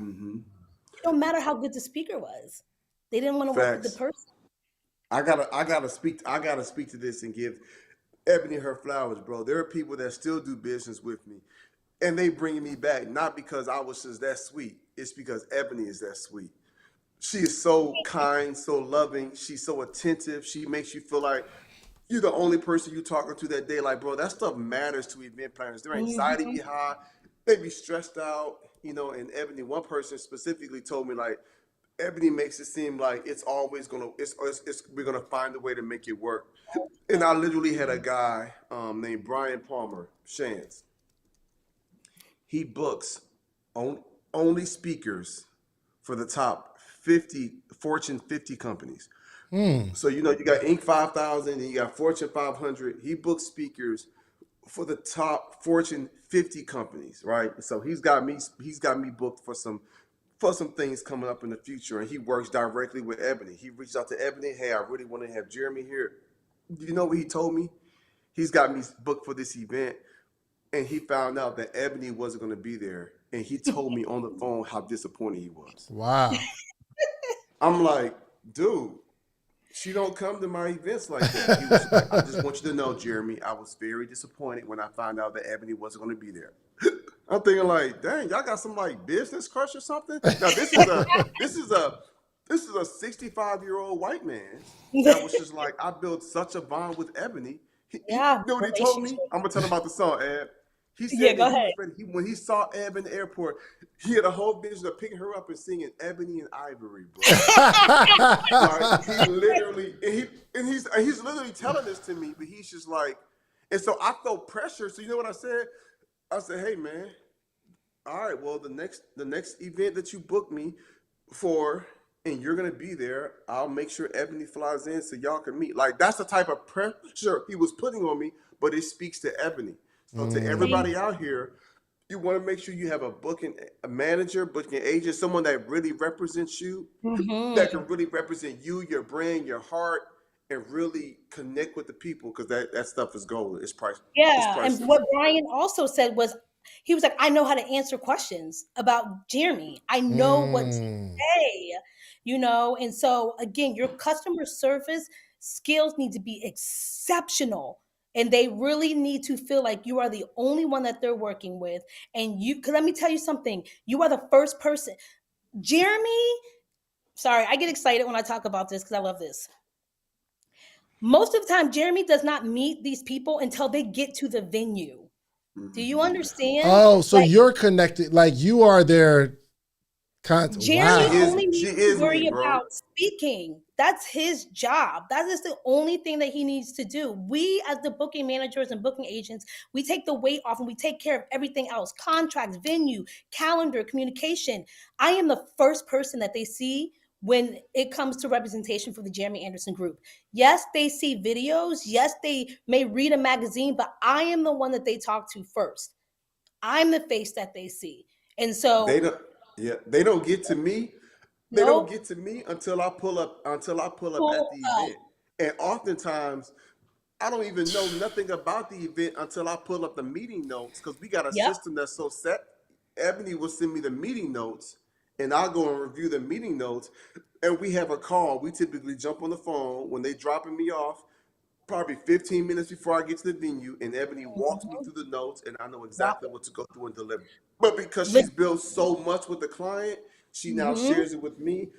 No matter how good the speaker was, they didn't want to work with the Facts. person. I gotta speak to this and give Ebony her flowers, bro. There are people that still do business with me, and they bringing me back not because I was just that sweet. It's because Ebony is that sweet. She is so kind, so loving. She's so attentive. She makes you feel like you're the only person you talking to that day. Like, bro, that stuff matters to event planners. Their anxiety be high. They be stressed out, and Ebony, one person specifically told me, like, Ebony makes it seem like it's always we're gonna find a way to make it work. And I literally had a guy named Brian Palmer, Shands. He books only speakers for the top 50 Fortune 50 companies. So you got Inc. 5000 and you got Fortune 500. He books speakers for the top Fortune 50 companies, right? So he's got me booked for some things coming up in the future, and he works directly with Ebony. He reached out to Ebony, hey, I really want to have Jeremy here. You know what he told me? He's got me booked for this event, and he found out that Ebony wasn't going to be there, and he told me on the phone how disappointed he was. Wow. I'm like, dude, she don't come to my events like that. He was like, I just want you to know, Jeremy, I was very disappointed when I found out that Ebony wasn't going to be there. I'm thinking like, dang, y'all got some like business crush or something. Now this is a 65-year-old white man that was just like, I built such a bond with Ebony. You know what he told me? I'm gonna tell him about the song, Eb. He said go that he ahead. was ready. When he saw Eb in the airport, he had a whole vision of picking her up and singing Ebony and Ivory, bro. Like, he literally, and he's literally telling this to me, but he's just like, and so I felt pressure. So you know what I said? I said, hey man, all right, well the next event that you book me for and you're gonna be there, I'll make sure Ebony flies in so y'all can meet. Like, that's the type of pressure he was putting on me, but it speaks to Ebony. So to everybody out here, you want to make sure you have a manager, booking agent, someone that really represents you, that can really represent you, your brand, your heart, and really connect with the people, because that stuff is gold. It's priceless. Yeah, and what Brian also said was, he was like, I know how to answer questions about Jeremy. I know what to say, and so again, your customer service skills need to be exceptional. And they really need to feel like you are the only one that they're working with. And you, because let me tell you something, you are the first person. Jeremy, sorry, I get excited when I talk about this because I love this. Most of the time, Jeremy does not meet these people until they get to the venue. Do you understand? Oh, so Like, you're connected. Like you are their contact. She Jeremy Wow. is only she needs to is me, worry bro. about speaking. That's his job. That is the only thing that he needs to do. We, as the booking managers and booking agents, we take the weight off and we take care of everything else: contracts, venue, calendar, communication. I am the first person that they see when it comes to representation for the Jeremy Anderson Group. Yes, they see videos. Yes, they may read a magazine, but I am the one that they talk to first. I'm the face that they see. And They so, don't they don't get to me. They don't nope, get to me until I pull up at pull the up. event. And oftentimes I don't even know nothing about the event until I pull up the meeting notes because we got a Yep. system that's so set. Ebony will send me the meeting notes and I'll go and review the meeting notes. And we have a call. We typically jump on the phone when they dropping me off, probably 15 minutes before I get to the venue, and Ebony walks me Mhm. through the notes and I know Walk exactly it. what to go through and deliver. But because Leg- she's built so much with the client, she now mhm. shares it with me.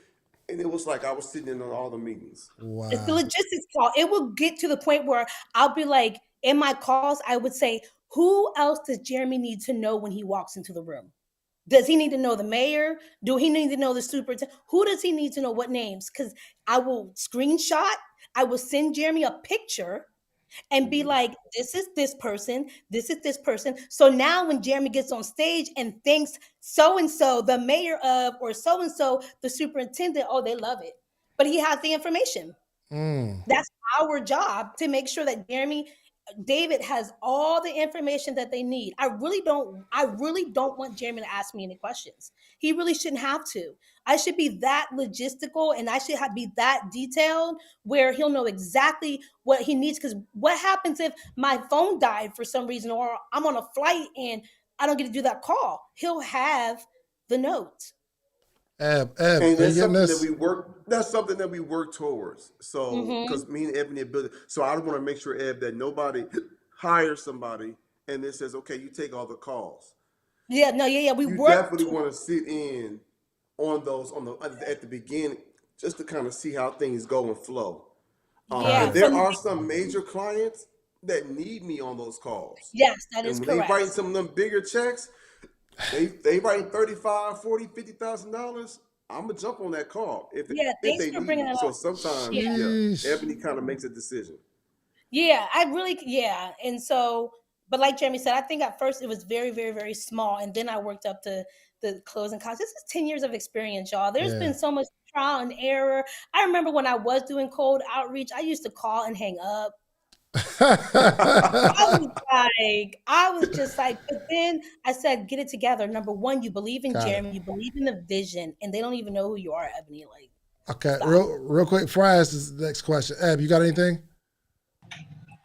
And it was like I was sitting in on all the meetings. It's the Wow. logistics call. It will get to the point where I'll be like, in my calls, I would say, who else does Jeremy need to know when he walks into the room? Does he need to know the mayor? Do he need to know the superintendent? Who does he need to know what names? Because I will screenshot, I will send Jeremy a picture and be Mhm. like, this is this person, this is this person. So now when Jeremy gets on stage and thinks so and so, the mayor of, or so and so, the superintendent, oh, they love it. But he has the information. Mm. That's our job to make sure that Jeremy David has all the information that they need. I really don't want Jeremy to ask me any questions. He really shouldn't have to. I should be that logistical and I should be that detailed where he'll know exactly what he needs. Because what happens if my phone died for some reason or I'm on a flight and I don't get to do that call? He'll have the notes. Eb, And are you that's getting something that this? we work. That's something that we work towards. So, Mm-hmm. because me and Ebony are building, so I want to make sure, Eb, that nobody hires somebody and then says, "Okay, you take all the calls." Yeah, no, yeah, yeah. We You work definitely want to sit in on those on the at the beginning, just to kind of see how things go and flow. yeah, And Right. there from are some major clients that need me on those calls, yes, that is and when they write correct. some of them bigger checks, they write 35, 40, $50,000. I'm gonna jump on that call Yeah, if thanks they for need bringing me. it So up. Yeah. sometimes, yeah, Sheesh. Ebony kind of makes a decision. Yeah, I really, yeah. And so, but like Jeremy said, I think at first it was very, very, very small. And then I worked up to the closing costs. This is 10 years of experience, y'all. There's Yeah. been so much trial and error. I remember when I was doing cold outreach, I used to call and hang up. I was just like, but then I said, get it together. Number one, you believe in Got it. Jeremy, you believe in the vision, and they don't even know who you are, Ebony. Like, Okay. stop. Real quick before I ask this next question. Eb, you got anything?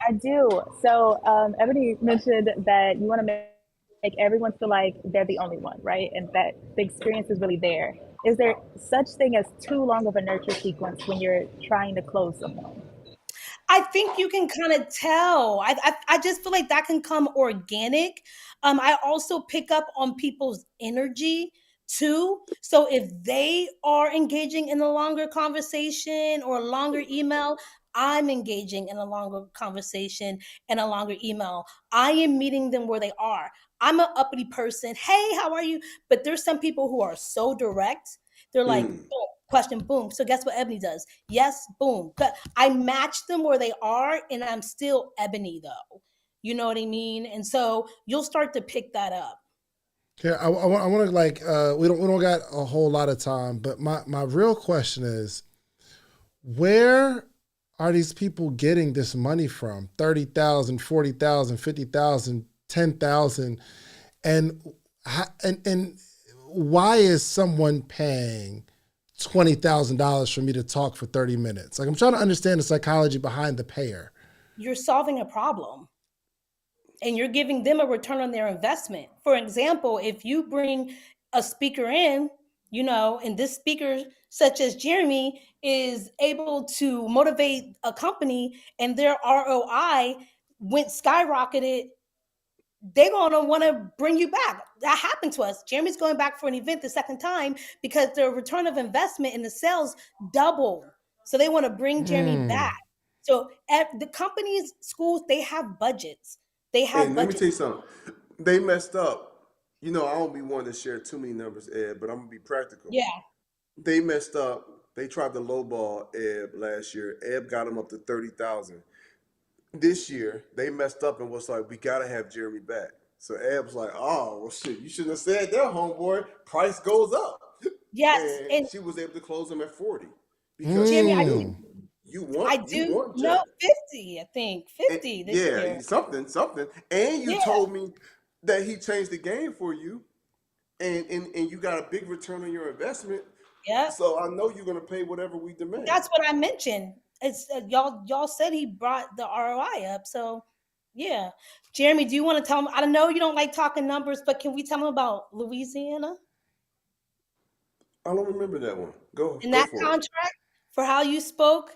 I do. So, Ebony mentioned that you want to make everyone feel like they're the only one, right? And that the experience is really there. Is there such thing as too long of a nurture sequence when you're trying to close someone? I think you can kind of tell. I just feel like that can come organic. I also pick up on people's energy too. So if they are engaging in a longer conversation or a longer email, I'm engaging in a longer conversation and a longer email. I am meeting them where they are. I'm an uppity person. Hey, how are you? But there's some people who are so direct. They're like, Mm. boom, question, boom. So guess what Ebony does? Yes, boom. I match them where they are, and I'm still Ebony though. You know what I mean? And so you'll start to pick that up. Here, I want to like we don't got a whole lot of time, but my real question is, where are these people getting this money from? 30,000, 40,000, 50,000, 10,000, and and why is someone paying $20,000 for me to talk for 30 minutes? Like I'm trying to understand the psychology behind the payer. You're solving a problem and you're giving them a return on their investment. For example, if you bring a speaker in, and this speaker, such as Jeremy, is able to motivate a company and their ROI, went skyrocketed, they're going to want to bring you back. That happened to us. Jeremy's going back for an event the second time because the return of investment in the sales doubled. So they want to bring Jeremy back. So at the companies, schools, they have budgets. They have And let me budgets. tell you something. They messed up. You know, I don't be wanting to share too many numbers, Ed, but I'm gonna be practical. Yeah. They messed up. They tried to lowball Eb last year. Eb got him up to 30,000. This year, they messed up and was like, we gotta have Jeremy back. So Eb's like, oh well, shit, you shouldn't have said that, homeboy. Price goes up, Yes. and And she was able to close him at 40 because she Jeremy, I knew do, you I want do know Jeremy. 50, I think. 50 this Yeah, year. something. And you Yeah. told me that he changed the game for you, and you got a big return on your investment. Yeah. So I know you're gonna pay whatever we demand. That's what I mentioned. It's y'all said he brought the ROI up. So yeah. Jeremy, do you want to tell him? I don't know you don't like talking numbers, but can we tell him about Louisiana I don't remember that one. Go and go that for it. contract for how you spoke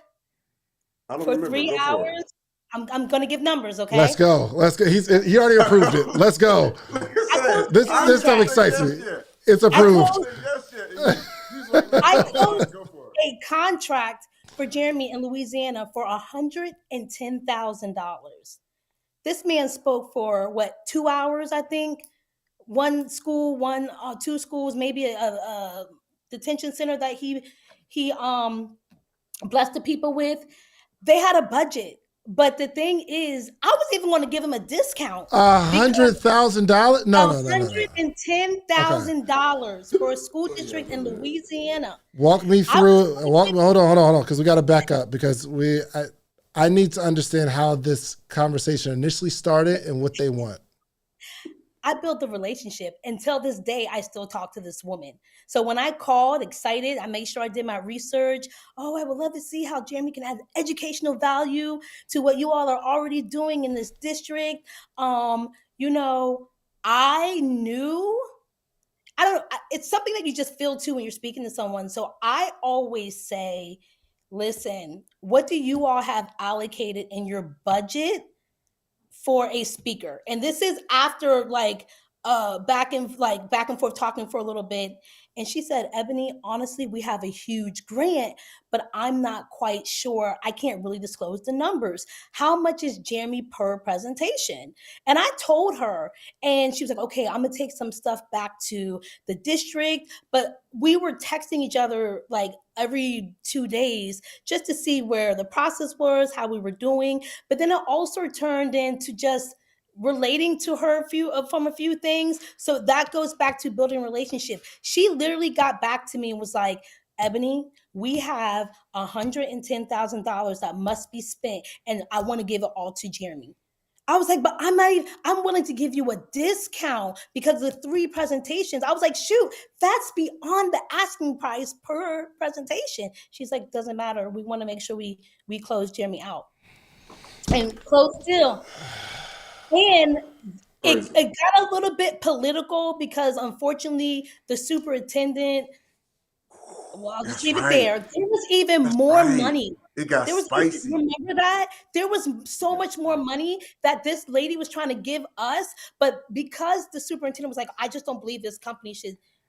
I don't for remember. 3 Go for it. hours? I'm gonna give numbers, Let's okay? go. Let's go. He already approved it. Let's go. Like I I said, closed This the I this didn't stuff even contract. say excites yes me. yet. It's I I didn't approved. even closed say yes yet. And he's like, let's I go. All closed right, go for it. a contract for Jeremy in Louisiana for $110,000. This man spoke for what 2 hours, I think. One school, two schools, maybe a detention center that he blessed the people with. They had a budget, but the thing is, I was even going to give him a discount because $100,000? No. Okay. $110,000 for a school Oh yeah, I district in remember that. Louisiana. Walk me I was through. going Walk. to Hold on, because we got to back up because I need to understand how this conversation initially started and what they want. I built the relationship. Until this day, I still talk to this woman. So when I called, excited, I made sure I did my research. Oh, I would love to see how Jeremy can add educational value to what you all are already doing in this district. You know, I knew. I don't know. It's something that you just feel too when you're speaking to someone. So I always say, listen, what do you all have allocated in your budget for a speaker? And this is after back and forth talking for a little bit. And she said, Ebony, honestly, we have a huge grant, but I'm not quite sure. I can't really disclose the numbers. How much is Jeremy per presentation? And I told her, and she was like, okay, I'm gonna take some stuff back to the district. But we were texting each other like every 2 days just to see where the process was, how we were doing. But then it also turned into just relating to her from a few things. So that goes back to building relationship. She literally got back to me and was like, Ebony, we have $110,000 that must be spent, and I want to give it all to Jeremy. I was like, but I'm willing to give you a discount because of the 3 presentations. I was like, shoot, that's beyond the asking price per presentation. She's like, doesn't matter. We want to make sure we close Jeremy out. And close still. And it got a little bit political because unfortunately the superintendent, well, I'll just That's leave it right. there. There was even That's more right. money. It got spicy. Remember that? There was so much more money that this lady was trying to give us, but because the superintendent was like, I just don't believe this company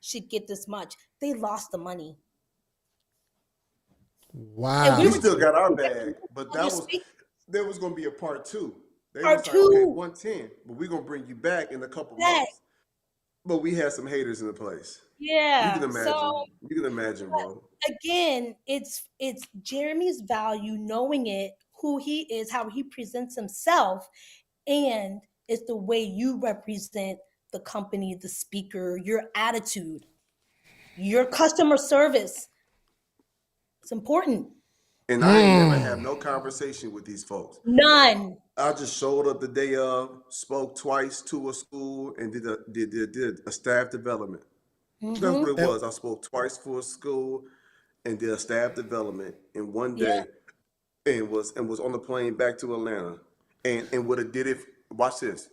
should get this much, they lost the money. Wow. We still got our bag, but there was going to be a part 2. They Part was like, okay, 2. 110, but we're going to bring you back in a couple Yes. months. But we had some haters in the place. You Yeah. can imagine. So You can imagine, bro. again, it's Jeremy's value, knowing it, who he is, how he presents himself, and it's the way you represent the company, the speaker, your attitude, your customer service. It's important. And I ain't never have no conversation with these folks. None. I just showed up the day of, spoke twice to a school, and did a staff development. That's what it was. I spoke twice for a school and did a staff development in one Yeah. day, and was on the plane back to Atlanta, and would have did it. Watch this,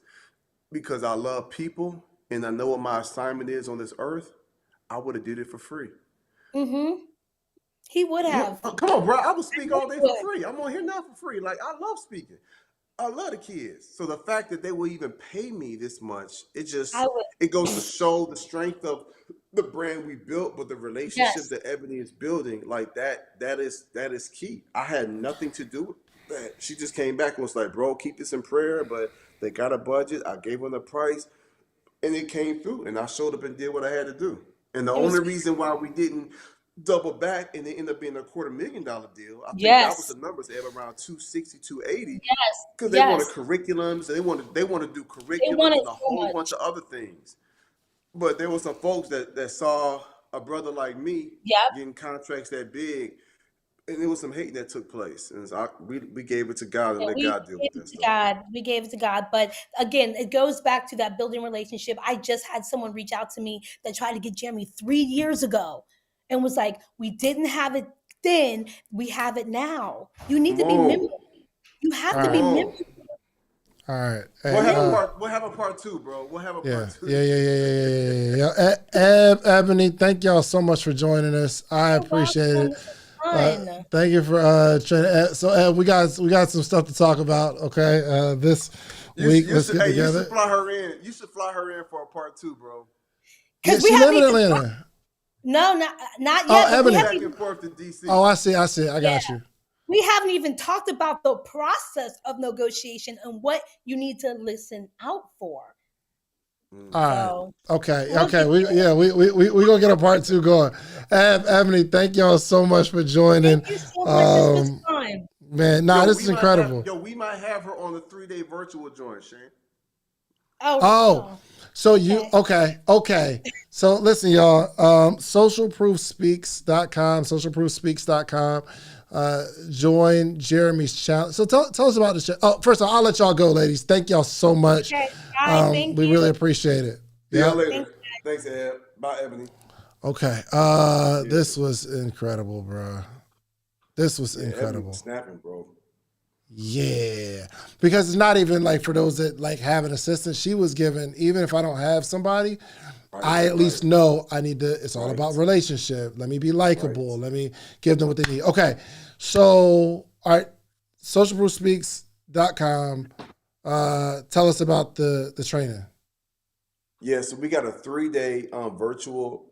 because I love people and I know what my assignment is on this earth. I would have did it for free. He would Yeah, have. come on, bro. I would speak all day for Would. free. I'm on here now for free. Like I love speaking. I love the kids. So the fact that they will even pay me this much, I would, it goes to show the strength of the brand we built, but the relationship yes. that Ebony is building, like that is key. I had nothing to do with that. She just came back and was like, bro, keep this in prayer, but they got a budget. I gave them the price and it came through and I showed up and did what I had to do. And the It was, only reason why we didn't double back and it ended up being a $250,000 deal, I think that was the yes, numbers, they have around 260, 280, yes, because they wanted yes. curriculums and they want to do They curriculums wanted and a so whole bunch much. of other things. But there were some folks that saw a brother like me Yep. getting contracts that big, and there was some hate that took place. And so we gave it to God and Yeah, let we God deal gave with that it to stuff. God. We gave it to God. But again, it goes back to that building relationship. I just had someone reach out to me that tried to get Jeremy 3 years ago and was like, we didn't have it then, we have it now. You need Come to be on, memorable. You have All to come be right. on. memorable. All right. We'll Hey, have a part. We'll have a part two, bro. We'll have a yeah, part yeah, two. yeah, yeah, yeah, yeah, yeah, yeah. Ebony, thank y'all so much for joining us. I You're appreciate welcome. it. This was fun. Thank you for training. So we got some stuff to talk about. Okay, this week You let's should. get Hey, you should together. fly her in. You should fly her in for a part two, bro. Yeah, Because we she live haven't in even talked. Atlanta. No, not Oh, yet, but we Ebony. Back haven't and even, forth to DC. Oh, I see. I yeah, got you. we haven't even talked about the process of negotiation and what you need to listen out for. All right. So Okay. we'll Okay. get We there. yeah. We gonna get a part two going. Ebony, thank y'all so much for Thank joining. you so much. This was Um, fun. man, nah, this is incredible. We might have her on the 3-day virtual joint, Shane. Oh, Oh, oh, so you okay. okay. So listen, y'all, socialproofspeaks.com, socialproofspeaks.com. Join Jeremy's challenge. So tell us about this. Oh, first of all, I'll let y'all go, ladies. Thank y'all so much. Okay. All right. Thank We really you. appreciate it. See y'all Yep. Thank later. you. Thanks, Ed. Bye, Ebony. Okay. Yeah, This was incredible, bro. This was yeah. Ebony was incredible. snapping, bro. Yeah, because it's not even like for those that like have an assistant. She was given, even if I don't have somebody, Right, I at least right, know I need to. It's all about right, relationship. Let me be right. likable. Let me give them what they need. Okay, so all right, socialproofspeaks.com. Tell us about the training. Yeah, so we got a 3-day virtual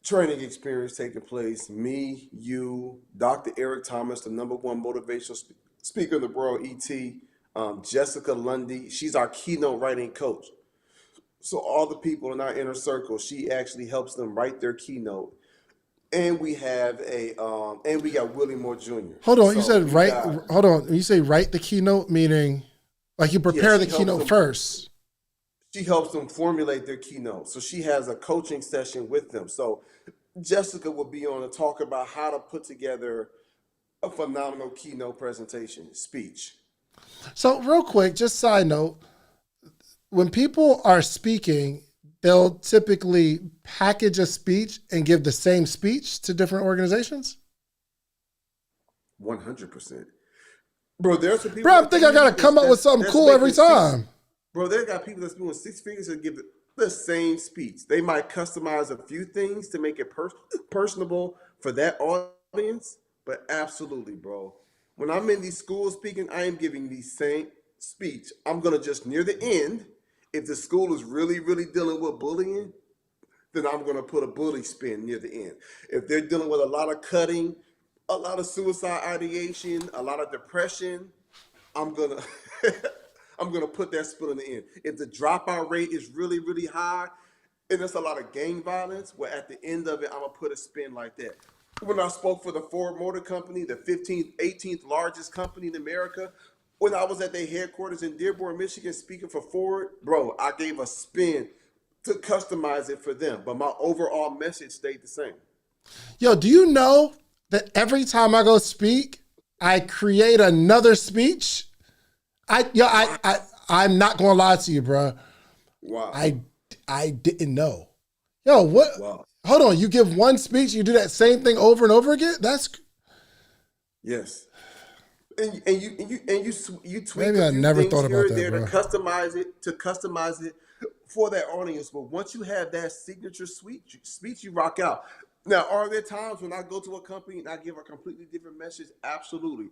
training experience taking place. Me, you, Dr. Eric Thomas, the #1 motivational speaker in the world, ET, Jessica Lundy. She's our keynote writing coach. So all the people in our inner circle, she actually helps them write their keynote. And we have and we got Willie Moore Jr. Hold on, you So said we write. got, Hold on, you say write the keynote, meaning like you yeah, prepare the keynote first. she helps them formulate their keynote. So she has a coaching session with them. So Jessica will be on to talk about how to put together a phenomenal keynote presentation speech. So real quick, just side note. When people are speaking, they'll typically package a speech and give the same speech to different organizations. 100%. Bro, there's some people Bro, I that think come I in gotta come up with something that's cool every making six. time. Bro, they got people that's doing 6 figures and give the same speech. They might customize a few things to make it personable for that audience, but absolutely, bro. When I'm in these schools speaking, I am giving the same speech. I'm gonna just near the end, if the school is really, really dealing with bullying, then I'm gonna put a bully spin near the end. If they're dealing with a lot of cutting, a lot of suicide ideation, a lot of depression, I'm gonna I'm gonna put that spin in the end. If the dropout rate is really, really high, and there's a lot of gang violence, well, at the end of it, I'm gonna put a spin like that. When I spoke for the Ford Motor Company, the 15th, 18th largest company in America, when I was at their headquarters in Dearborn, Michigan, speaking for Ford, bro, I gave a spin to customize it for them, but my overall message stayed the same. Yo, do you know that every time I go speak, I create another speech? I'm not gonna lie to you, bro. Wow. I didn't know. Yo, what? Wow. Hold on. You give one speech, you do that same thing over and over again. That's Yes. And you tweak maybe a I few never things thought here about and that, there bro. to customize it for that audience. But once you have that signature speech you rock out. Now, are there times when I go to a company and I give a completely different message? Absolutely.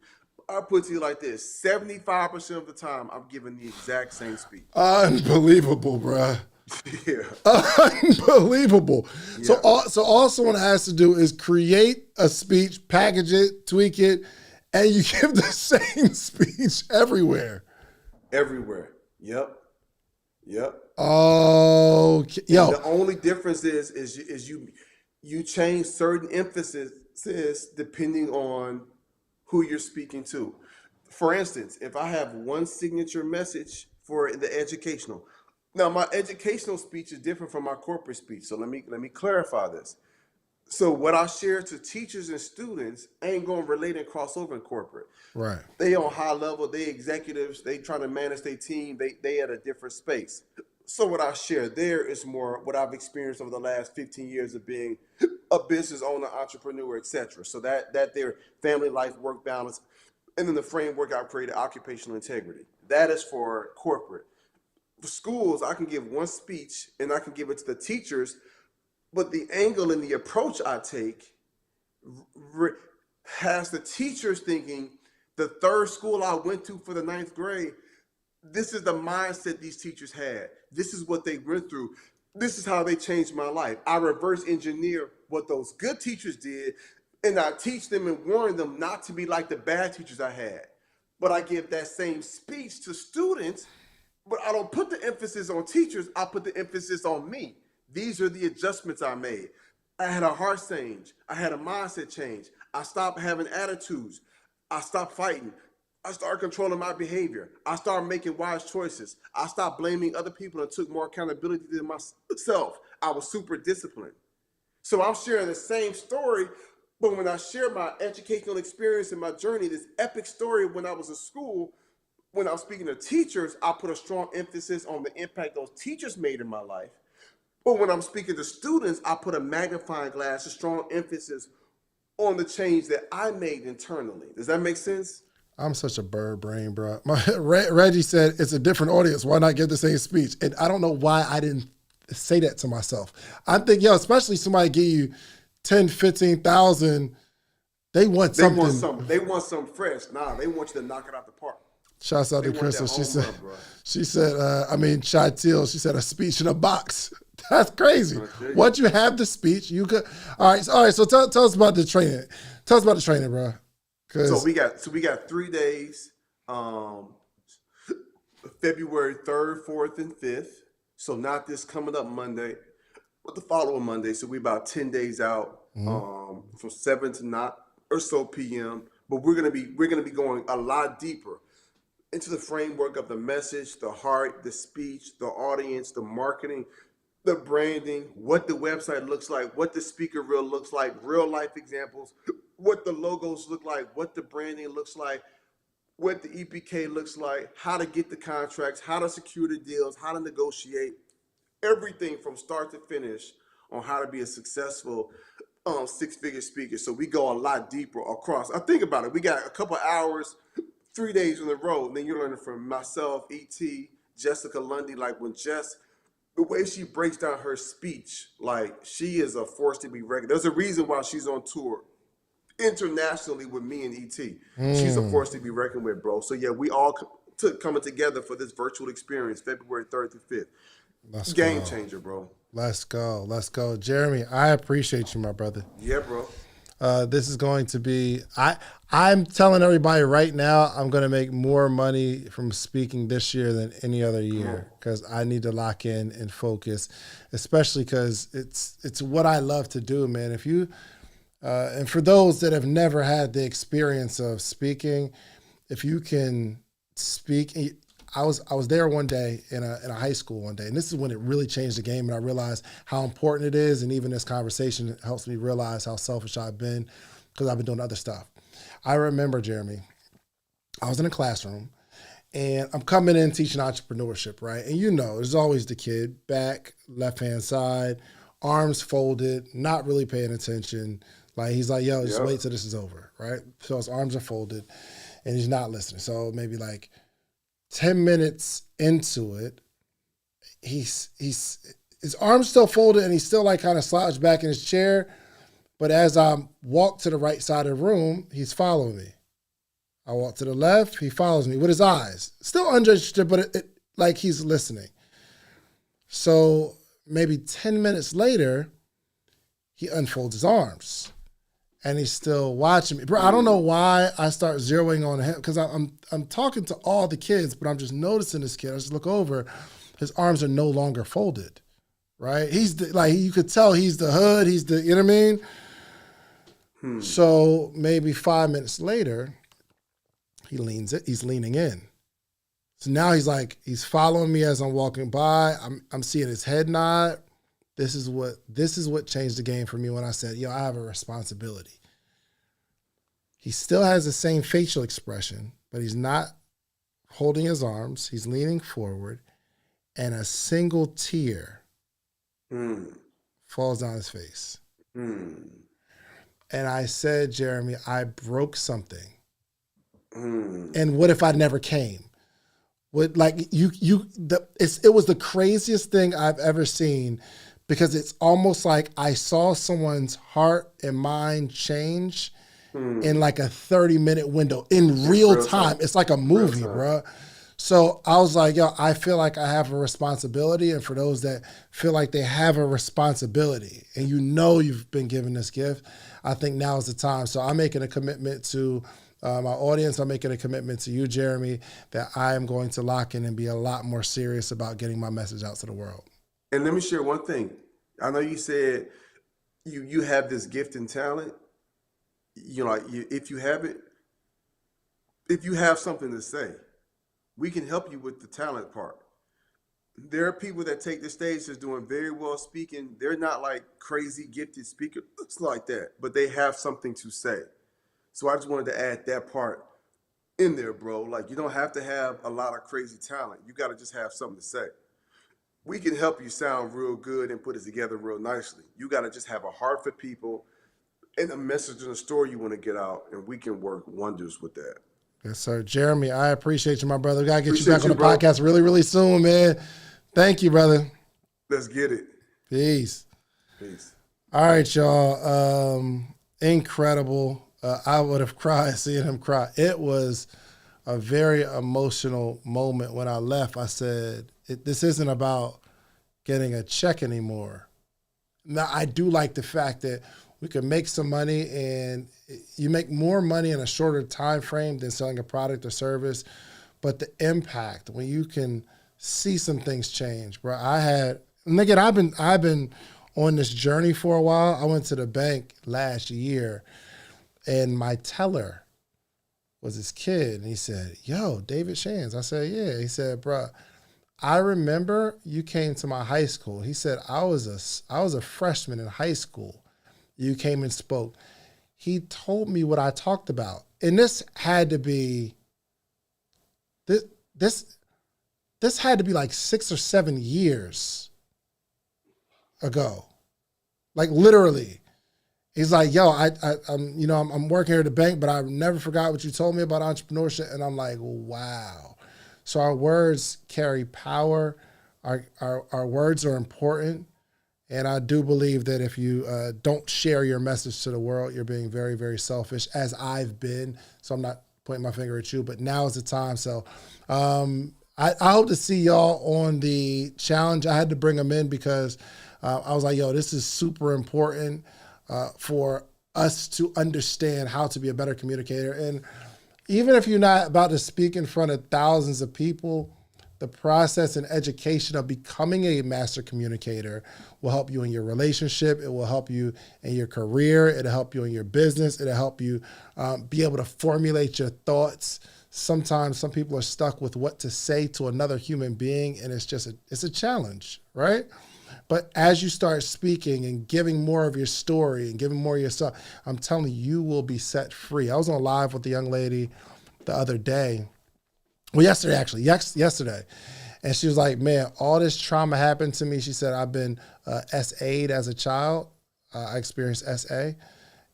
I'll put it to you like this: 75% of the time, I'm giving the exact same speech. Unbelievable, bruh. Yeah, Unbelievable. So yeah, all someone has to do is create a speech, package it, tweak it, and you give the same speech everywhere. everywhere. Yep, yep. Oh, And yo, the only difference is you change certain emphasis depending on who you're speaking to. For instance, if I have one signature message for the educational, now my educational speech is different from my corporate speech. So let me clarify this. So what I share to teachers and students ain't going to relate and cross over in corporate. right. They on high level, they executives, they trying to manage their team, they at a different space. So what I share there is more what I've experienced over the last 15 years of being a business owner, entrepreneur, etc. So that their family life work balance, and then the framework I've created, occupational integrity. That is for corporate. For schools, I can give one speech and I can give it to the teachers, but the angle and the approach I take has the teachers thinking the third school I went to for the ninth grade, this is the mindset these teachers had. This is what they went through. This is how they changed my life. I reverse engineer what those good teachers did, and I teach them and warn them not to be like the bad teachers I had. But I give that same speech to students, but I don't put the emphasis on teachers. I put the emphasis on me. These are the adjustments I made. I had a heart change. I had a mindset change. I stopped having attitudes. I stopped fighting. I started controlling my behavior. I started making wise choices. I stopped blaming other people and took more accountability than myself. I was super disciplined. So I'm sharing the same story, but when I share my educational experience and my journey, this epic story when I was in school, when I'm speaking to teachers, I put a strong emphasis on the impact those teachers made in my life. But when I'm speaking to students, I put a magnifying glass, a strong emphasis on the change that I made internally. Does that make sense? I'm such a bird brain, bro. Reggie said it's a different audience. Why not give the same speech? And I don't know why I didn't say that to myself. I think, especially somebody give you 10, 15,000, they want They want something. some. They want some fresh. Nah, they want you to knock it out the park. Shouts out They to want Crystal. that She home said, run, bro. Shy she said a speech in a box. That's crazy. Okay. Once you have the speech, you could. All right. So tell us about the training. Tell us about the training, bro. So we got 3 days, February 3rd, 4th, and 5th. So not this coming up Monday, but the following Monday. So we about 10 days out, from 7 to 9 or so p.m. But we're gonna be going a lot deeper into the framework of the message, the heart, the speech, the audience, the marketing, the branding, what the website looks like, what the speaker reel looks like, real life examples, what the logos look like, what the branding looks like, what the EPK looks like, how to get the contracts, how to secure the deals, how to negotiate, everything from start to finish on how to be a successful six-figure speaker. So we go a lot deeper across. I think about it. We got a couple hours, 3 days on the road, and then you're learning from myself, E.T., Jessica Lundy. Like when Jess, the way she breaks down her speech, like she is a force to be reckoned. There's a reason why she's on tour internationally with me and ET. She's a force to be reckoned with, bro. So yeah, we all coming together for this virtual experience, February 3rd through 5th. Let's Game go. changer, bro. Let's go. Jeremy, I appreciate you, my brother. Yeah, bro. This is going to be, I'm telling everybody right now, I'm going to make more money from speaking this year than any other year because I need to lock in and focus, especially because it's what I love to do, man. If you, and for those that have never had the experience of speaking, if you can speak, I was there one day in a high school one day, and this is when it really changed the game, and I realized how important it is, and even this conversation helps me realize how selfish I've been because I've been doing other stuff. I remember, Jeremy, I was in a classroom, and I'm coming in teaching entrepreneurship, right? And there's always the kid, back, left-hand side, arms folded, not really paying attention. Like, he's like, yo, just wait till this is over, right? So his arms are folded, and he's not listening. So maybe like 10 minutes into it, his arms still folded and he's still like kind of slouched back in his chair, But as I walk to the right side of the room, he's following me. I walk to the left, he follows me with his eyes. Still uninterested, but like he's listening. So maybe 10 minutes later, he unfolds his arms and he's still watching me. Bro, I don't know why I start zeroing on him because I'm talking to all the kids, but I'm just noticing this kid. I just look over, his arms are no longer folded, right? He's like, you could tell he's the hood, he's the, you know what I mean? So maybe 5 minutes later, he's leaning in. So now he's following me as I'm walking by. I'm seeing his head nod. This is what changed the game for me when I said, I have a responsibility. He still has the same facial expression, but he's not holding his arms. He's leaning forward, and a single tear falls down his face. And I said, Jeremy, I broke something. And what if I never came? It was the craziest thing I've ever seen, because it's almost like I saw someone's heart and mind change in like a 30-minute window in real time. It's like a movie, bro. So I was like, I feel like I have a responsibility. And for those that feel like they have a responsibility and you've been given this gift, I think now is the time. So I'm making a commitment to my audience. I'm making a commitment to you, Jeremy, that I am going to lock in and be a lot more serious about getting my message out to the world. And let me share one thing. I know you said you have this gift and talent. If you have it, if you have something to say, we can help you with the talent part. There are people that take the stage that's doing very well speaking. They're not like crazy gifted speakers like that, but they have something to say. So I just wanted to add that part in there, bro. Like, you don't have to have a lot of crazy talent. You got to just have something to say. We can help you sound real good and put it together real nicely. You got to just have a heart for people and a message and a story you want to get out, and we can work wonders with that. Yes, sir. Jeremy, I appreciate you, my brother. We got to get you back on the podcast really, really soon, man. Thank you, brother. Let's get it. Peace. Peace. All right, y'all. Incredible. I would have cried seeing him cry. It was a very emotional moment when I left. I said, this isn't about getting a check anymore. Now, I do like the fact that we can make some money, and you make more money in a shorter time frame than selling a product or service. But the impact, when you can see some things change, bro. And again, I've been on this journey for a while. I went to the bank last year, and my teller was this kid, and he said, "Yo, David Shands." I said, "Yeah." He said, "Bro, I remember you came to my high school." He said, I was a freshman in high school. You came and spoke." He told me what I talked about. And this had to be like 6 or 7 years ago. Like, literally. He's like, "Yo, I'm working here at the bank, but I never forgot what you told me about entrepreneurship." And I'm like, wow. So our words carry power. Our words are important. And I do believe that if you don't share your message to the world, you're being very, very selfish, as I've been. So I'm not pointing my finger at you, but now is the time. So I hope to see y'all on the challenge. I had to bring them in because I was like, this is super important for us to understand how to be a better communicator. And even if you're not about to speak in front of thousands of people, the process and education of becoming a master communicator will help you in your relationship. It will help you in your career. It'll help you in your business. It'll help you be able to formulate your thoughts. Sometimes some people are stuck with what to say to another human being, and it's a challenge, right? But as you start speaking and giving more of your story and giving more of yourself, I'm telling you, you will be set free. I was on live with a young lady the other day. Well, yesterday, actually. Yesterday. And she was like, "Man, all this trauma happened to me." She said, "I've been SA'd as a child. I experienced SA.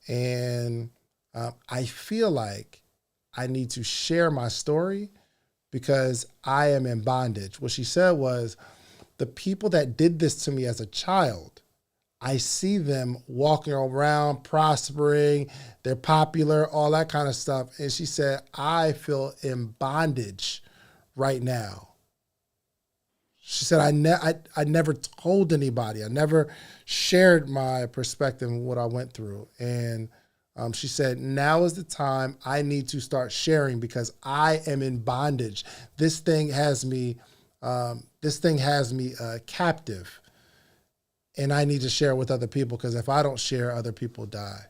And I feel like I need to share my story because I am in bondage." What she said was, the people that did this to me as a child, I see them walking around, prospering, they're popular, all that kind of stuff. And she said, I feel in bondage right now. She said, I never told anybody. I never shared my perspective and what I went through. And she said, now is the time I need to start sharing because I am in bondage. This thing has me captive. And I need to share with other people because if I don't share, other people die.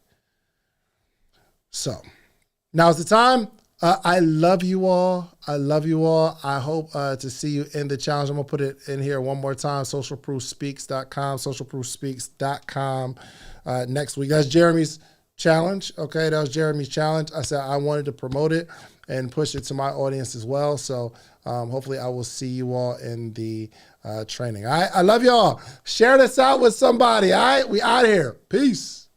So now's the time. I love you all. I love you all. I hope to see you in the challenge. I'm going to put it in here one more time, socialproofspeaks.com, socialproofspeaks.com next week. That's Jeremy's challenge. Okay, that was Jeremy's challenge. I said I wanted to promote it and push it to my audience as well. So hopefully I will see you all in the training. All right, I love y'all. Share this out with somebody. All right, we out of here. Peace.